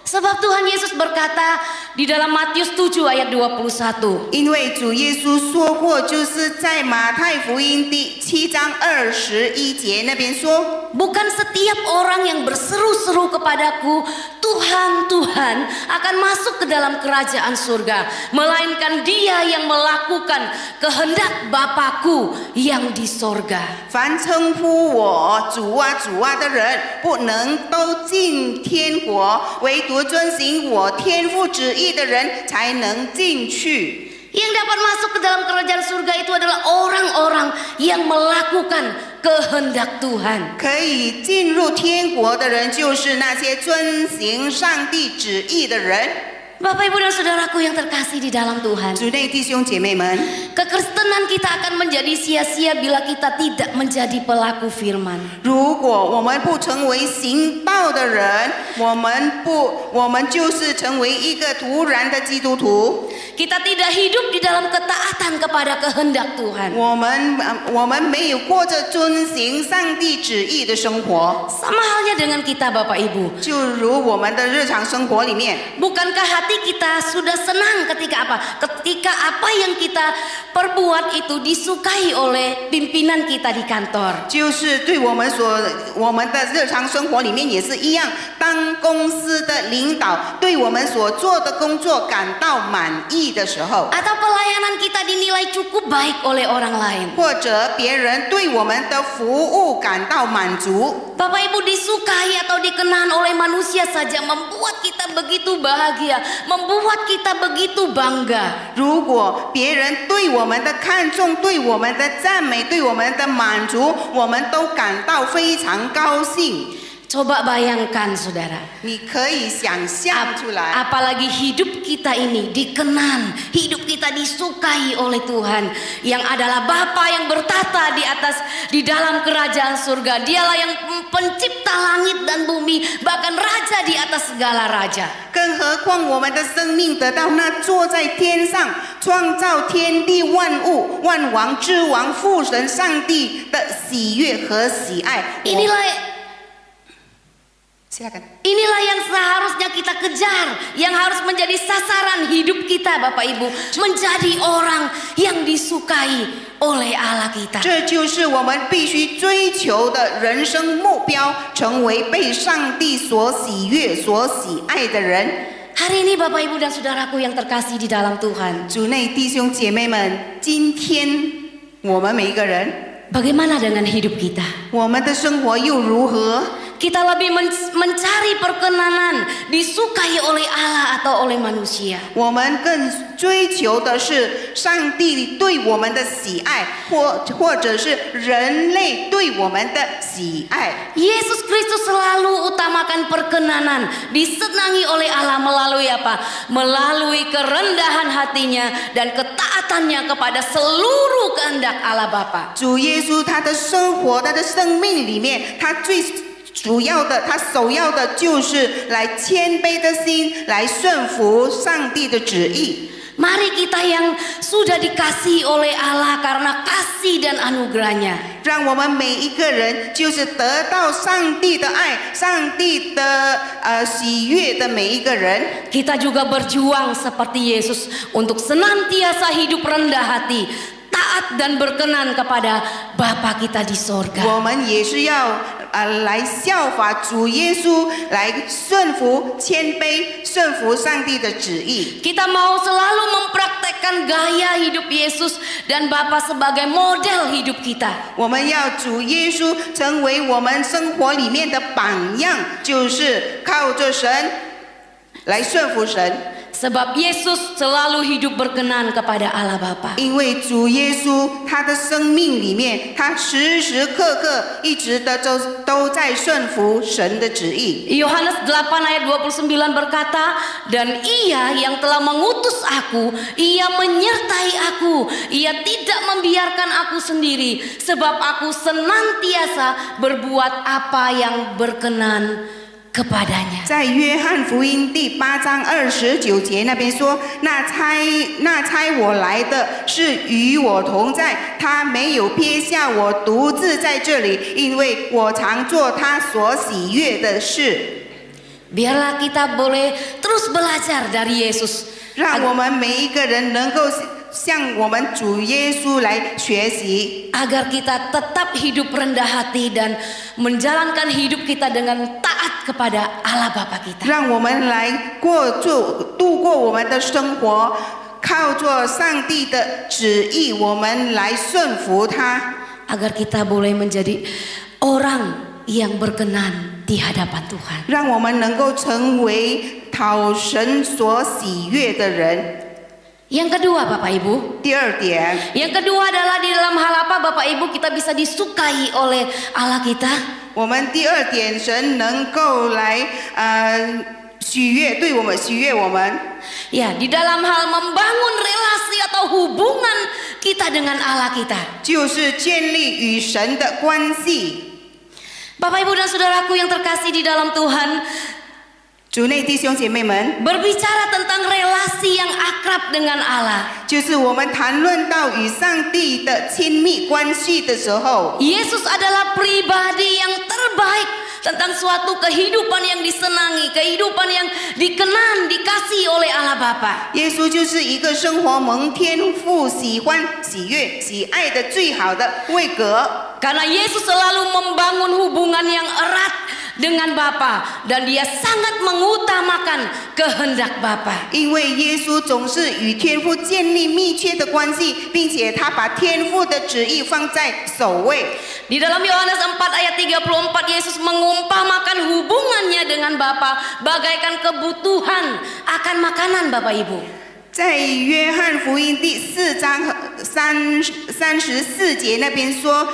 Sebab Tuhan Yesus berkata di dalam Matius 7 ayat 21. 因为主耶稣说过，就是在马太福音第7章21节那边说， Bukan setiap orang yang berseru-seru kepadaku, Tuhan, Tuhan, akan masuk ke dalam kerajaan surga, melainkan dia yang melakukan kehendak Bapa-Ku yang di sorga. 凡称呼我主啊主啊的人，不能都进天国，唯独遵行我天父旨意的人才能进去。 Yang dapat masuk ke dalam kerajaan surga itu adalah orang-orang yang melakukan kehendak Tuhan. 可以进入天国的人，就是那些遵行上帝旨意的人。 Bapak Ibu dan Saudaraku yang terkasih di dalam Tuhan, 主内弟兄姐妹们， kekristenan kita akan menjadi sia-sia bila kita tidak menjadi pelaku firman. 如果我们不成为行道的人，我们就是成为一个徒然的基督徒。 Kita tidak hidup di dalam ketaatan kepada kehendak Tuhan. 我们没有过着遵行上帝旨意的生活， Sama halnya dengan kita, Bapak Ibu. 就如我们的日常生活里面， Bukankah hati kita sudah senang ketika apa? Ketika apa yang kita perbuat itu disukai oleh pimpinan kita di kantor. 就是对我们的日常生活里面也是一样。当公司的领导对我们所做的工作感到满意的时候， Atau pelayanan kita dinilai cukup baik oleh orang lain. 或者别人对我们的服务感到满足， Bapak Ibu, disukai atau dikenan oleh manusia saja membuat kita begitu bahagia, membuat kita begitu bangga. 如果别人对我们的看重、对我们的赞美、对我们的满足，我们都感到非常高兴。 Coba bayangkan, saudara. 你可以想象出来， Apalagi hidup kita ini dikenan, hidup kita disukai oleh Tuhan, yang adalah Bapa yang bertata di dalam kerajaan surga. Dialah yang pencipta langit dan bumi, bahkan raja di atas segala raja. 更何况我们的生命得到那坐在天上、创造天地万物、万王之王父神上帝的喜悦和喜爱。 Inilah Silakan. Inilah yang seharusnya kita kejar, yang harus menjadi sasaran hidup kita, Bapak Ibu, menjadi orang yang disukai oleh Allah kita. 这就是我们必须追求的人生目标，成为被上帝所喜悦、所喜爱的人。 Hari ini Bapak Ibu dan Saudaraku yang terkasih di dalam Tuhan, 主内弟兄姐妹们，今天我们每一个人， bagaimana dengan hidup kita? 我们的生活又如何？ Kita lebih mencari perkenanan, disukai oleh Allah atau oleh manusia. 我们更追求的是上帝对我们的喜爱，或者是人类对我们的喜爱。 Yesus Kristus selalu utamakan perkenanan, disenangi oleh Allah melalui apa? Melalui kerendahan hatinya dan ketaatannya kepada seluruh kehendak Allah Bapa. 主耶稣他的生活，他的生命里面，他最主要的，他首要的就是来谦卑的心，来顺服上帝的旨意。 Mari kita yang sudah dikasihi oleh Allah karena kasih dan anugerahnya, 让我们每一个人就是得到上帝的爱、上帝的喜悦的每一个人。 kita juga berjuang seperti Yesus untuk senantiasa hidup rendah hati, taat dan berkenan kepada Bapa kita di sorga. 我们也是要来效法主耶稣，来顺服、谦卑、顺服上帝的旨意。 Kita mau selalu mempraktekkan gaya hidup Yesus dan Bapa sebagai model hidup kita. 我们要主耶稣成为我们生活里面的榜样，就是靠着神来顺服神。 Sebab Yesus selalu hidup berkenan kepada Allah Bapa. 因为主耶稣他的生命里面，他时时刻刻一直的都在顺服神的旨意。 Yohanes 8 ayat 29 berkata, dan ia yang telah mengutus aku, ia menyertai aku, ia tidak membiarkan aku sendiri, sebab aku senantiasa berbuat apa yang berkenan kepadanya. 在约翰福音第8章29节那边说，那差我来的是与我同在，他没有撇下我独自在这里，因为我常做他所喜悦的事。 Biarlah kita boleh terus belajar dari Yesus, 让我们每一个人能够向我们主耶稣来学习， agar kita tetap hidup rendah hati dan menjalankan hidup kita dengan taat kepada Allah Bapa kita. 让我们来度过我们的生活，靠着上帝的旨意，我们来顺服他， Agar kita boleh menjadi orang yang berkenan di hadapan Tuhan. 让我们能够成为讨神所喜悦的人。 Yang kedua Bapak Ibu, 第二点， yang kedua adalah di dalam hal apa Bapak Ibu kita bisa disukai oleh Allah kita? 我们第二点，神能够来对我们喜悦我们。 Ya, di dalam hal membangun relasi atau hubungan kita dengan Allah kita. 就是建立与神的关系。 Bapak Ibu dan Saudaraku yang terkasih di dalam Tuhan, 主内弟兄姐妹们， berbicara tentang relasi yang akrab dengan Allah. 就是我们谈论到与上帝的亲密关系的时候， Yesus adalah pribadi yang terbaik tentang suatu kehidupan yang disenangi, kehidupan yang dikenan, dikasihi oleh Allah Bapa. 耶稣就是一个生活蒙天父喜欢、喜悦、喜爱的最好的位格。 Karena Yesus selalu membangun hubungan yang erat dengan Bapa dan dia sangat mengutamakan kehendak Bapa. 因为耶稣总是与天父建立密切的关系，并且他把天父的旨意放在首位。 Di dalam Yohanes 4 ayat 34 Yesus mengumpamakan hubungannya dengan Bapa bagaikan kebutuhan akan makanan Bapak Ibu. 在约翰福音第4章34节那边说，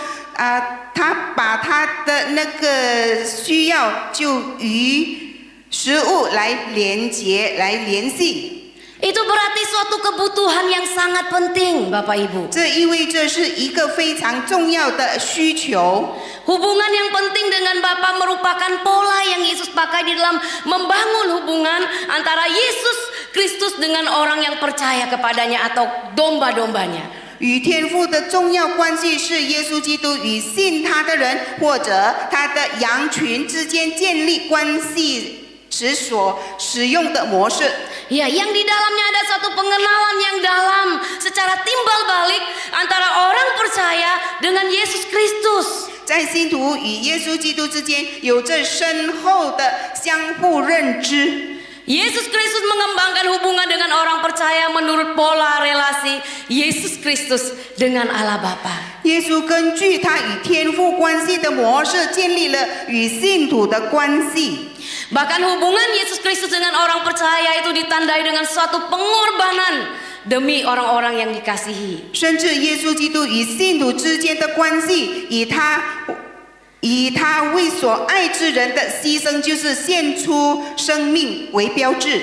他把他的那个需要就与食物来连结、来联系。 Itu berarti suatu kebutuhan yang sangat penting Bapak Ibu. 这意味着是一个非常重要的需求。 Hubungan yang penting dengan Bapa merupakan pola yang Yesus pakai di dalam membangun hubungan antara Yesus Kristus dengan orang yang percaya kepadanya atau domba-dombanya. 与天父的重要关系是耶稣基督与信他的人或者他的羊群之间建立关系时所使用的模式。 Ya, yang di dalamnya ada satu pengenalan yang dalam secara timbal balik antara orang percaya dengan Yesus Kristus. 在信徒与耶稣基督之间有着深厚的相互认知。 Yesus Kristus mengembangkan hubungan dengan orang percaya menurut pola relasi Yesus Kristus dengan Allah Bapa. 耶稣根据他与天父关系的模式，建立了与信徒的关系。 Bahkan hubungan Yesus Kristus dengan orang percaya itu ditandai dengan suatu pengorbanan demi orang-orang yang dikasihi. 甚至耶稣基督与信徒之间的关系，以他为所爱之人的牺牲，就是献出生命为标志。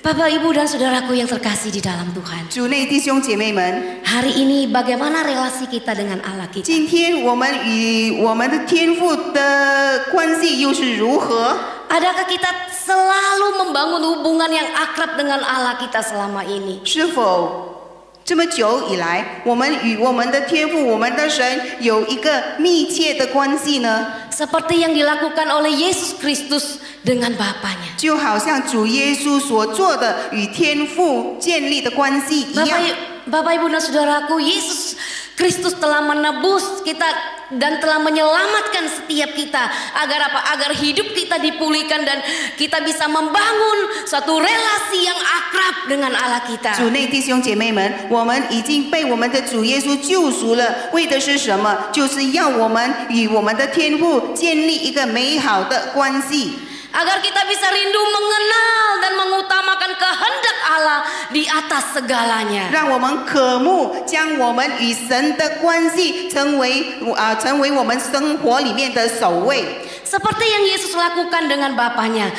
Bapak, Ibu, dan saudaraku yang terkasih di dalam Tuhan. 主内弟兄姐妹们， Hari ini bagaimana relasi kita dengan Allah kita? 今天我们与我们的天父的关系又是如何？ Adakah kita selalu membangun hubungan yang akrab dengan Allah kita selama ini? 是否这么久以来，我们与我们的天父、我们的神有一个密切的关系呢？ Seperti yang dilakukan oleh Yesus Kristus dengan Bapaknya. 就好像主耶稣所做的与天父建立的关系一样。 Bapak, Ibu, dan saudaraku, Yesus Kristus telah menebus kita dan telah menyelamatkan setiap kita agar apa? Agar hidup kita dipulihkan dan kita bisa membangun suatu relasi yang akrab dengan Allah kita. 主内弟兄姐妹们，我们已经被我们的主耶稣救赎了，为的是什么？就是要我们与我们的天父建立一个美好的关系。 Agar kita bisa rindu mengenal dan mengutamakan kehendak Allah di atas segalanya. 让我们渴慕将我们与神的关系成为我们生活里面的首位。 Seperti yang Yesus lakukan dengan Bapaknya.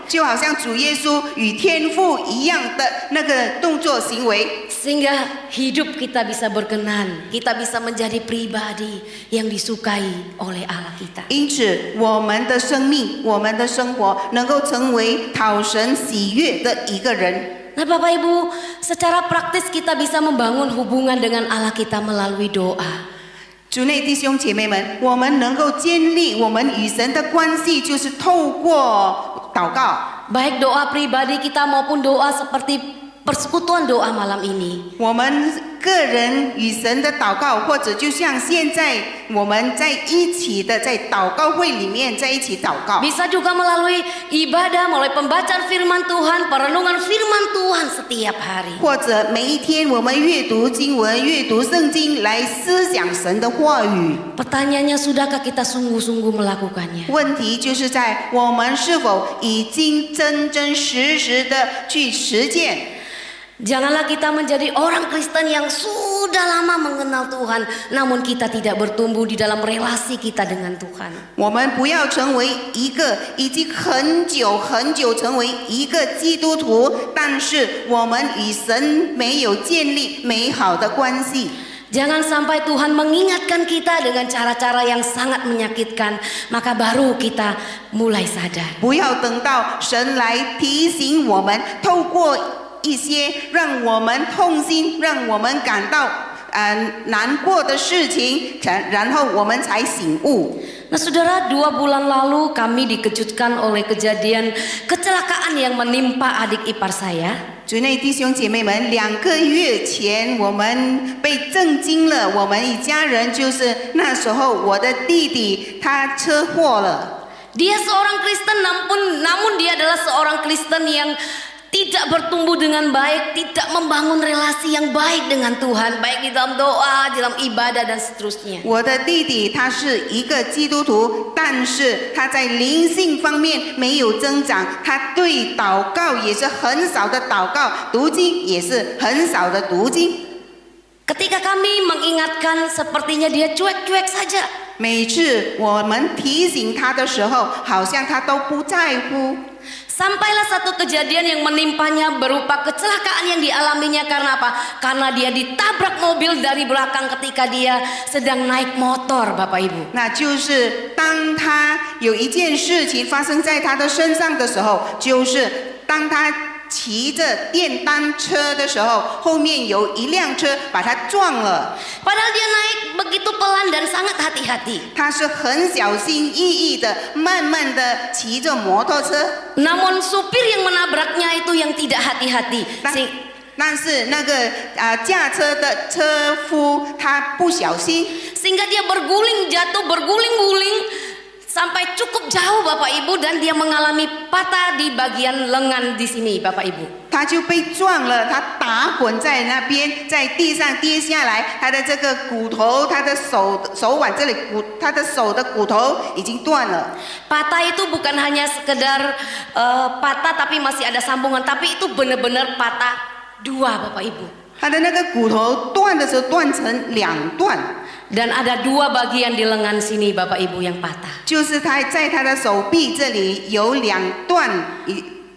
就好像主耶稣与天父一样的那个动作行为。 Sehingga hidup kita bisa berkenan, kita bisa menjadi pribadi yang disukai oleh Allah kita. 因此，我们的生命、我们的生活能够成为讨神喜悦的一个人。 Nah, Bapak Ibu, secara praktis kita bisa membangun hubungan dengan Allah kita melalui doa. 主内弟兄姐妹们，我们能够建立我们与神的关系，就是透过祷告。 Baik doa pribadi kita maupun doa seperti persekutuan doa malam ini. 我们个人与神的祷告，或者就像现在我们在一起的在祷告会里面在一起祷告。 Bisa juga melalui ibadah, melalui pembacaan firman Tuhan, perenungan firman Tuhan setiap hari. 或者每一天我们阅读经文、阅读圣经来思想神的话语。 Pertanyaannya, sudahkah kita sungguh-sungguh melakukannya? 问题就是在我们是否已经真真实实的去实践。 Janganlah kita menjadi orang Kristen yang sudah lama mengenal Tuhan, namun kita tidak bertumbuh di dalam relasi kita dengan Tuhan. 我们不要成为一个已经很久很久成为一个基督徒，但是我们与神没有建立美好的关系。 Jangan sampai Tuhan mengingatkan kita dengan cara-cara yang sangat menyakitkan, maka baru kita mulai sadar. 不要等到神来提醒我们，透过一些让我们痛心、让我们感到难过的事情，然后我们才醒悟。 Nah, saudara, 2 bulan lalu kami dikejutkan oleh kejadian kecelakaan yang menimpa adik ipar saya. 主内弟兄姐妹们，2个月前我们被震惊了，我们一家人就是那时候我的弟弟他车祸了。 Dia seorang Kristen, namun dia adalah seorang Kristen yang tidak bertumbuh dengan baik, tidak membangun relasi yang baik dengan Tuhan, baik di dalam doa, di dalam ibadah dan seterusnya. 我的弟弟他是一个基督徒，但是他在灵性方面没有增长，他对祷告也是很少的祷告，读经也是很少的读经。 Ketika kami mengingatkan, sepertinya dia cuek-cuek saja. 每次我们提醒他的时候，好像他都不在乎。 Sampailah satu kejadian yang menimpanya berupa kecelakaan yang dialaminya karena apa? Karena dia ditabrak mobil dari belakang ketika dia sedang naik motor, Bapak Ibu. 那就是当他有一件事情发生在他的身上的时候，就是当他骑着电单车的时候，后面有一辆车把他撞了。 Padahal dia naik begitu pelan dan sangat hati-hati. 他是很小心翼翼的，慢慢的骑着摩托车。 Namun supir yang menabraknya itu yang tidak hati-hati. 但是那个驾车的车夫他不小心， Sehingga dia berguling jatuh, berguling-guling sampai cukup jauh Bapak Ibu, dan dia mengalami patah di bagian lengan di sini Bapak Ibu. 他就被撞了，他打滚在那边，在地上跌下来，他的这个骨头，他的手腕这里他的手的骨头已经断了。 Patah itu bukan hanya sekedar patah tapi masih ada sambungan, tapi itu benar-benar patah dua Bapak Ibu. 他的那个骨头断的时候断成2段。 Dan ada 2 bagian di lengan sini Bapak Ibu yang patah. 就是他在他的手臂这里有2段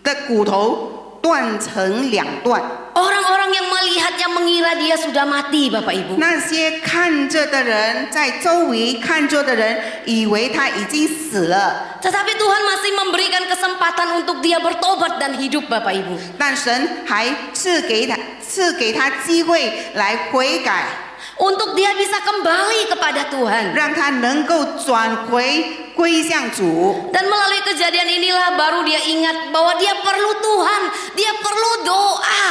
的骨头断成2段。 Orang-orang yang melihatnya mengira dia sudah mati Bapak Ibu. 那些看着的人，在周围看着的人，以为他已经死了。 Tetapi Tuhan masih memberikan kesempatan untuk dia bertobat dan hidup Bapak Ibu. 但神还赐给他机会来悔改， Untuk dia bisa kembali kepada Tuhan. 让他能够转回归向主。 Dan melalui kejadian inilah baru dia ingat bahwa dia perlu Tuhan, dia perlu doa.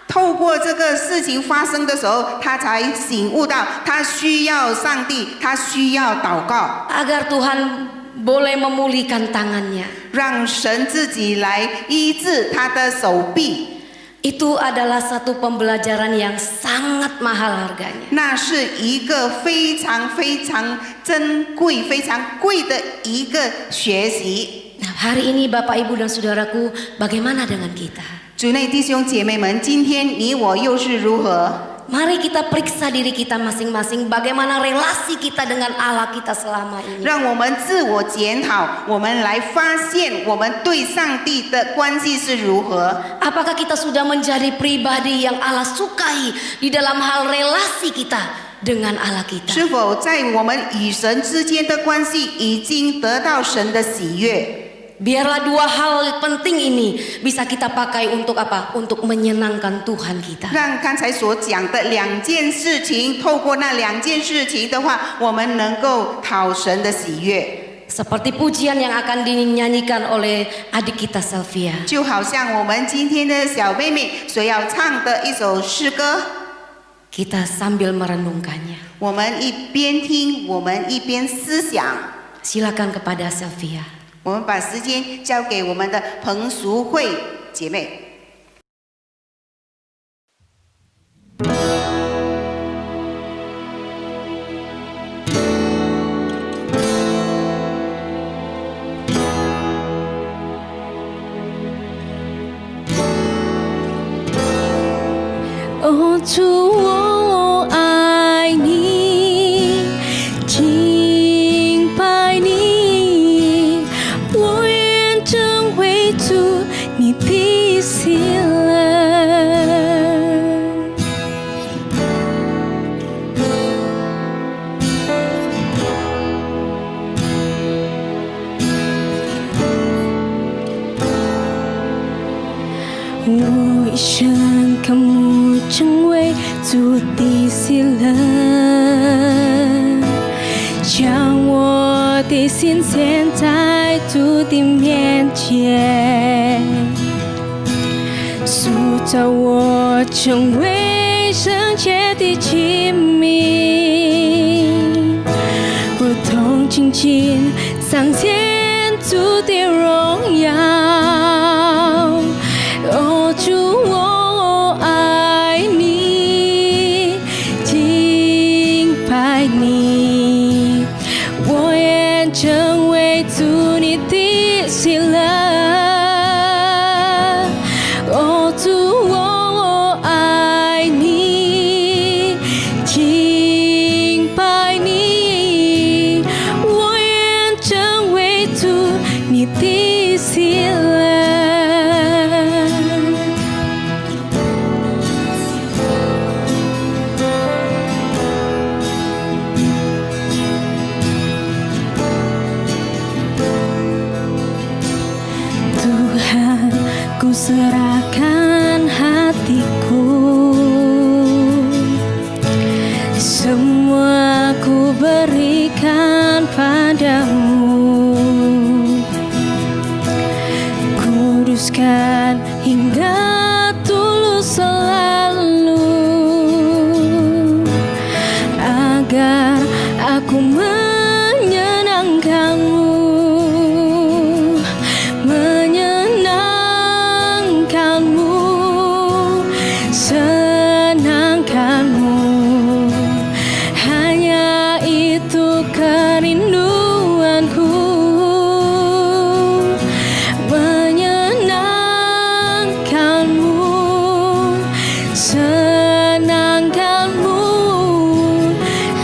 透过这个事情发生的时候，他才醒悟到，他需要上帝，他需要祷告， Agar Tuhan boleh memulihkan tangannya. 让神自己来医治他的手臂。 Itu adalah satu pembelajaran yang sangat mahal harganya. 那是一个非常非常珍贵、非常贵的一个学习。 Nah, hari ini Bapak Ibu dan Saudaraku, bagaimana dengan kita? 主内弟兄姐妹们，今天你我又是如何？ Mari kita periksa diri kita masing-masing, bagaimana relasi kita dengan Allah kita selama ini. 让我们自我检讨，我们来发现我们对上帝的关系是如何。 Apakah kita sudah menjadi pribadi yang Allah sukai di dalam hal relasi kita dengan Allah kita? 是否在我们与神之间的关系已经得到神的喜悦？ Biarlah 2 hal penting ini bisa kita pakai untuk apa? Untuk menyenangkan Tuhan kita. 让刚才所讲的2件事情，透过那2件事情的话，我们能够讨神的喜悦。 Seperti pujian yang akan dinyanyikan oleh adik kita Sylvia. 就好像我们今天的小妹妹所要唱的一首诗歌， Kita sambil merenungkannya. 我们一边听，我们一边思想。 Silakan kepada Sylvia. 我们把时间交给我们的彭淑慧姐妹。 哦，主，我爱你，敬拜你，我愿成为主你的喜乐。我一生渴慕成为主的喜乐，将我的心献在主的面前，塑造我成为圣洁的器皿，我同情心彰显主的荣耀。哦，主，我爱你，敬拜你，我愿成为主你的喜乐。哦，主，我爱你，敬拜你，我愿成为主你的喜乐。serahkan hatiku, semua ku berikan padamu. Kuduskan hingga tulus selalu, agar aku menyenangkanmu, senangkanmu. Hanya itu kerinduanku, menyenangkanmu, senangkanmu.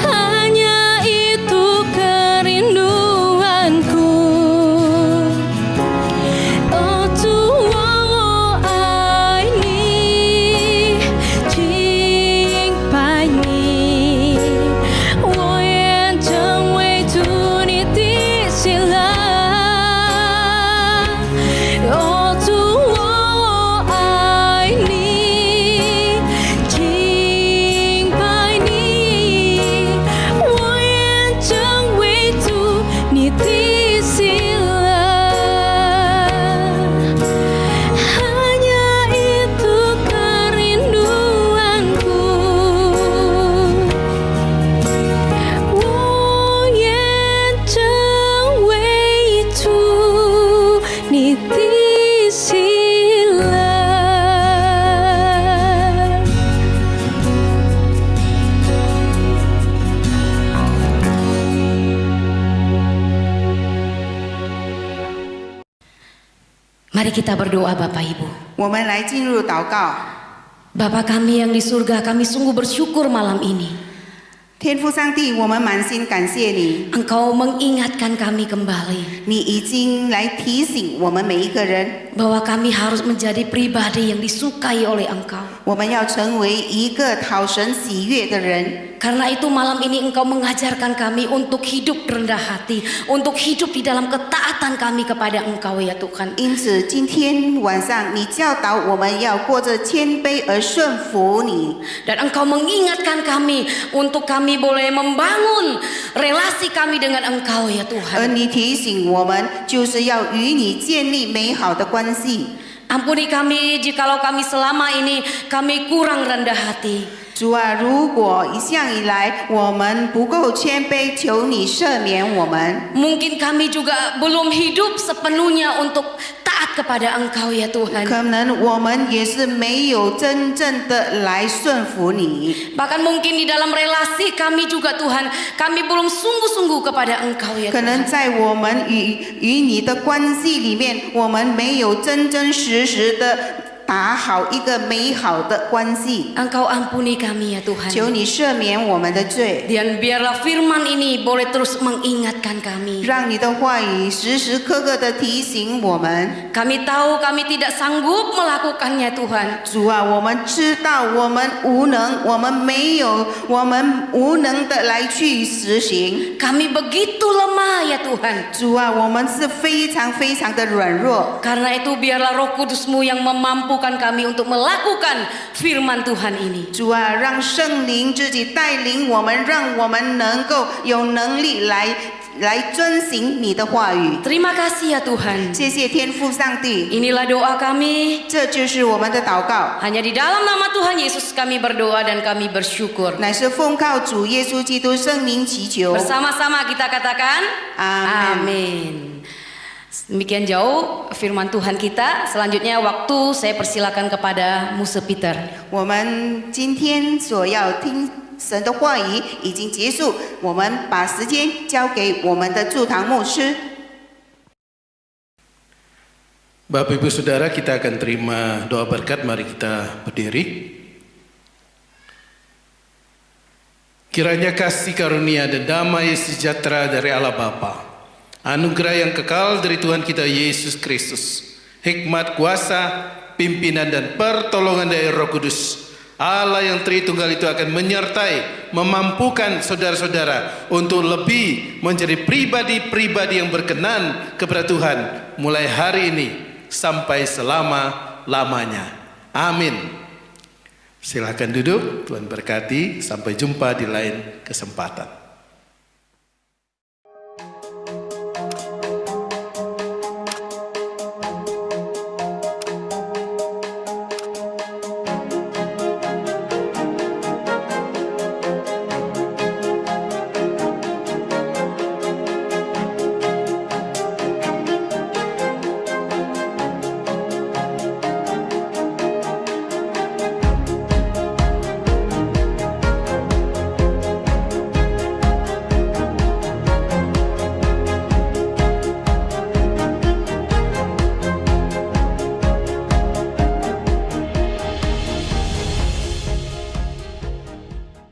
Hanya itu kerinduanku. Oh Tuhan, oh I need 敬拜你，我愿成为主你的喜乐。哦主，我爱你，敬拜你，我愿成为主你的喜乐。Hanya itu kerinduanku, 我愿成为主你的喜乐。Mari kita berdoa Bapak Ibu. 我们来进入祷告。 Bapa kami yang di surga, kami sungguh bersyukur malam ini. 天父上帝，我们满心感谢你， Engkau mengingatkan kami kembali 你已经来提醒我们每一个人， bahwa kami harus menjadi pribadi yang disukai oleh Engkau. 我们要成为一个讨神喜悦的人。 Karena itu malam ini Engkau mengajarkan kami untuk hidup rendah hati, untuk hidup di dalam ketaatan kami kepada Engkau ya Tuhan. 因此，今天晚上你教导我们要过着谦卑而顺服你， Dan Engkau mengingatkan kami untuk kami boleh membangun relasi kami dengan Engkau ya 而 Tuhan. 你提醒我们就是要与你建立美好的关系。 Ampuni kami jikalau kami selama ini kami kurang rendah hati. 主啊，如果一向以来我们不够谦卑，求你赦免我们。 Mungkin kami juga belum hidup sepenuhnya untuk taat kepada Engkau ya Tuhan. 可能我们也是没有真正的来顺服你， Bahkan mungkin di dalam relasi kami juga Tuhan, kami belum sungguh-sungguh kepada Engkau ya 可能 Tuhan. 在我们与你的关系里面，我们没有真真实实的打好一个美好的关系。 Engkau ampuni kami ya Tuhan. 求你赦免我们的罪， Dan biarlah firman ini boleh terus mengingatkan kami. 让你的话语时时刻刻的提醒我们。 Kami tahu kami tidak sanggup melakukannya Tuhan. 主啊，我们知道我们无能，我们没有，我们无能的来去实行。 Kami begitu lemah ya Tuhan. 主啊，我们是非常非常的软弱。 Karena itu biarlah Roh Kudus-Mu yang memampukan kami untuk melakukan firman Tuhan ini. 主啊，让圣灵自己带领我们，让我们能够有能力来遵行你的话语。 Terima kasih ya Tuhan. 谢谢天父上帝， Inilah doa kami. 这就是我们的祷告， Hanya di dalam nama Tuhan Yesus kami berdoa dan kami bersyukur. 乃是奉靠主耶稣基督圣名祈求。 Bersama-sama kita katakan Amin. Amin. Demikian jauh firman Tuhan kita. Selanjutnya waktu saya persilakan kepada Muse Peter. 我们今天所要听神的话语已经结束，我们把时间交给我们的驻堂牧师。 Bapak Ibu Saudara, kita akan terima doa berkat. Mari kita berdiri. Kiranya kasih karunia dan damai sejahtera dari Allah Bapa, anugerah yang kekal dari Tuhan kita Yesus Kristus, hikmat, kuasa, pimpinan dan pertolongan dari Roh Kudus, Allah yang Tritunggal itu akan menyertai, memampukan saudara-saudara untuk lebih menjadi pribadi-pribadi yang berkenan kepada Tuhan mulai hari ini sampai selama selama-lamanya. Amin. Silakan duduk, Tuhan berkati. Sampai jumpa di lain kesempatan.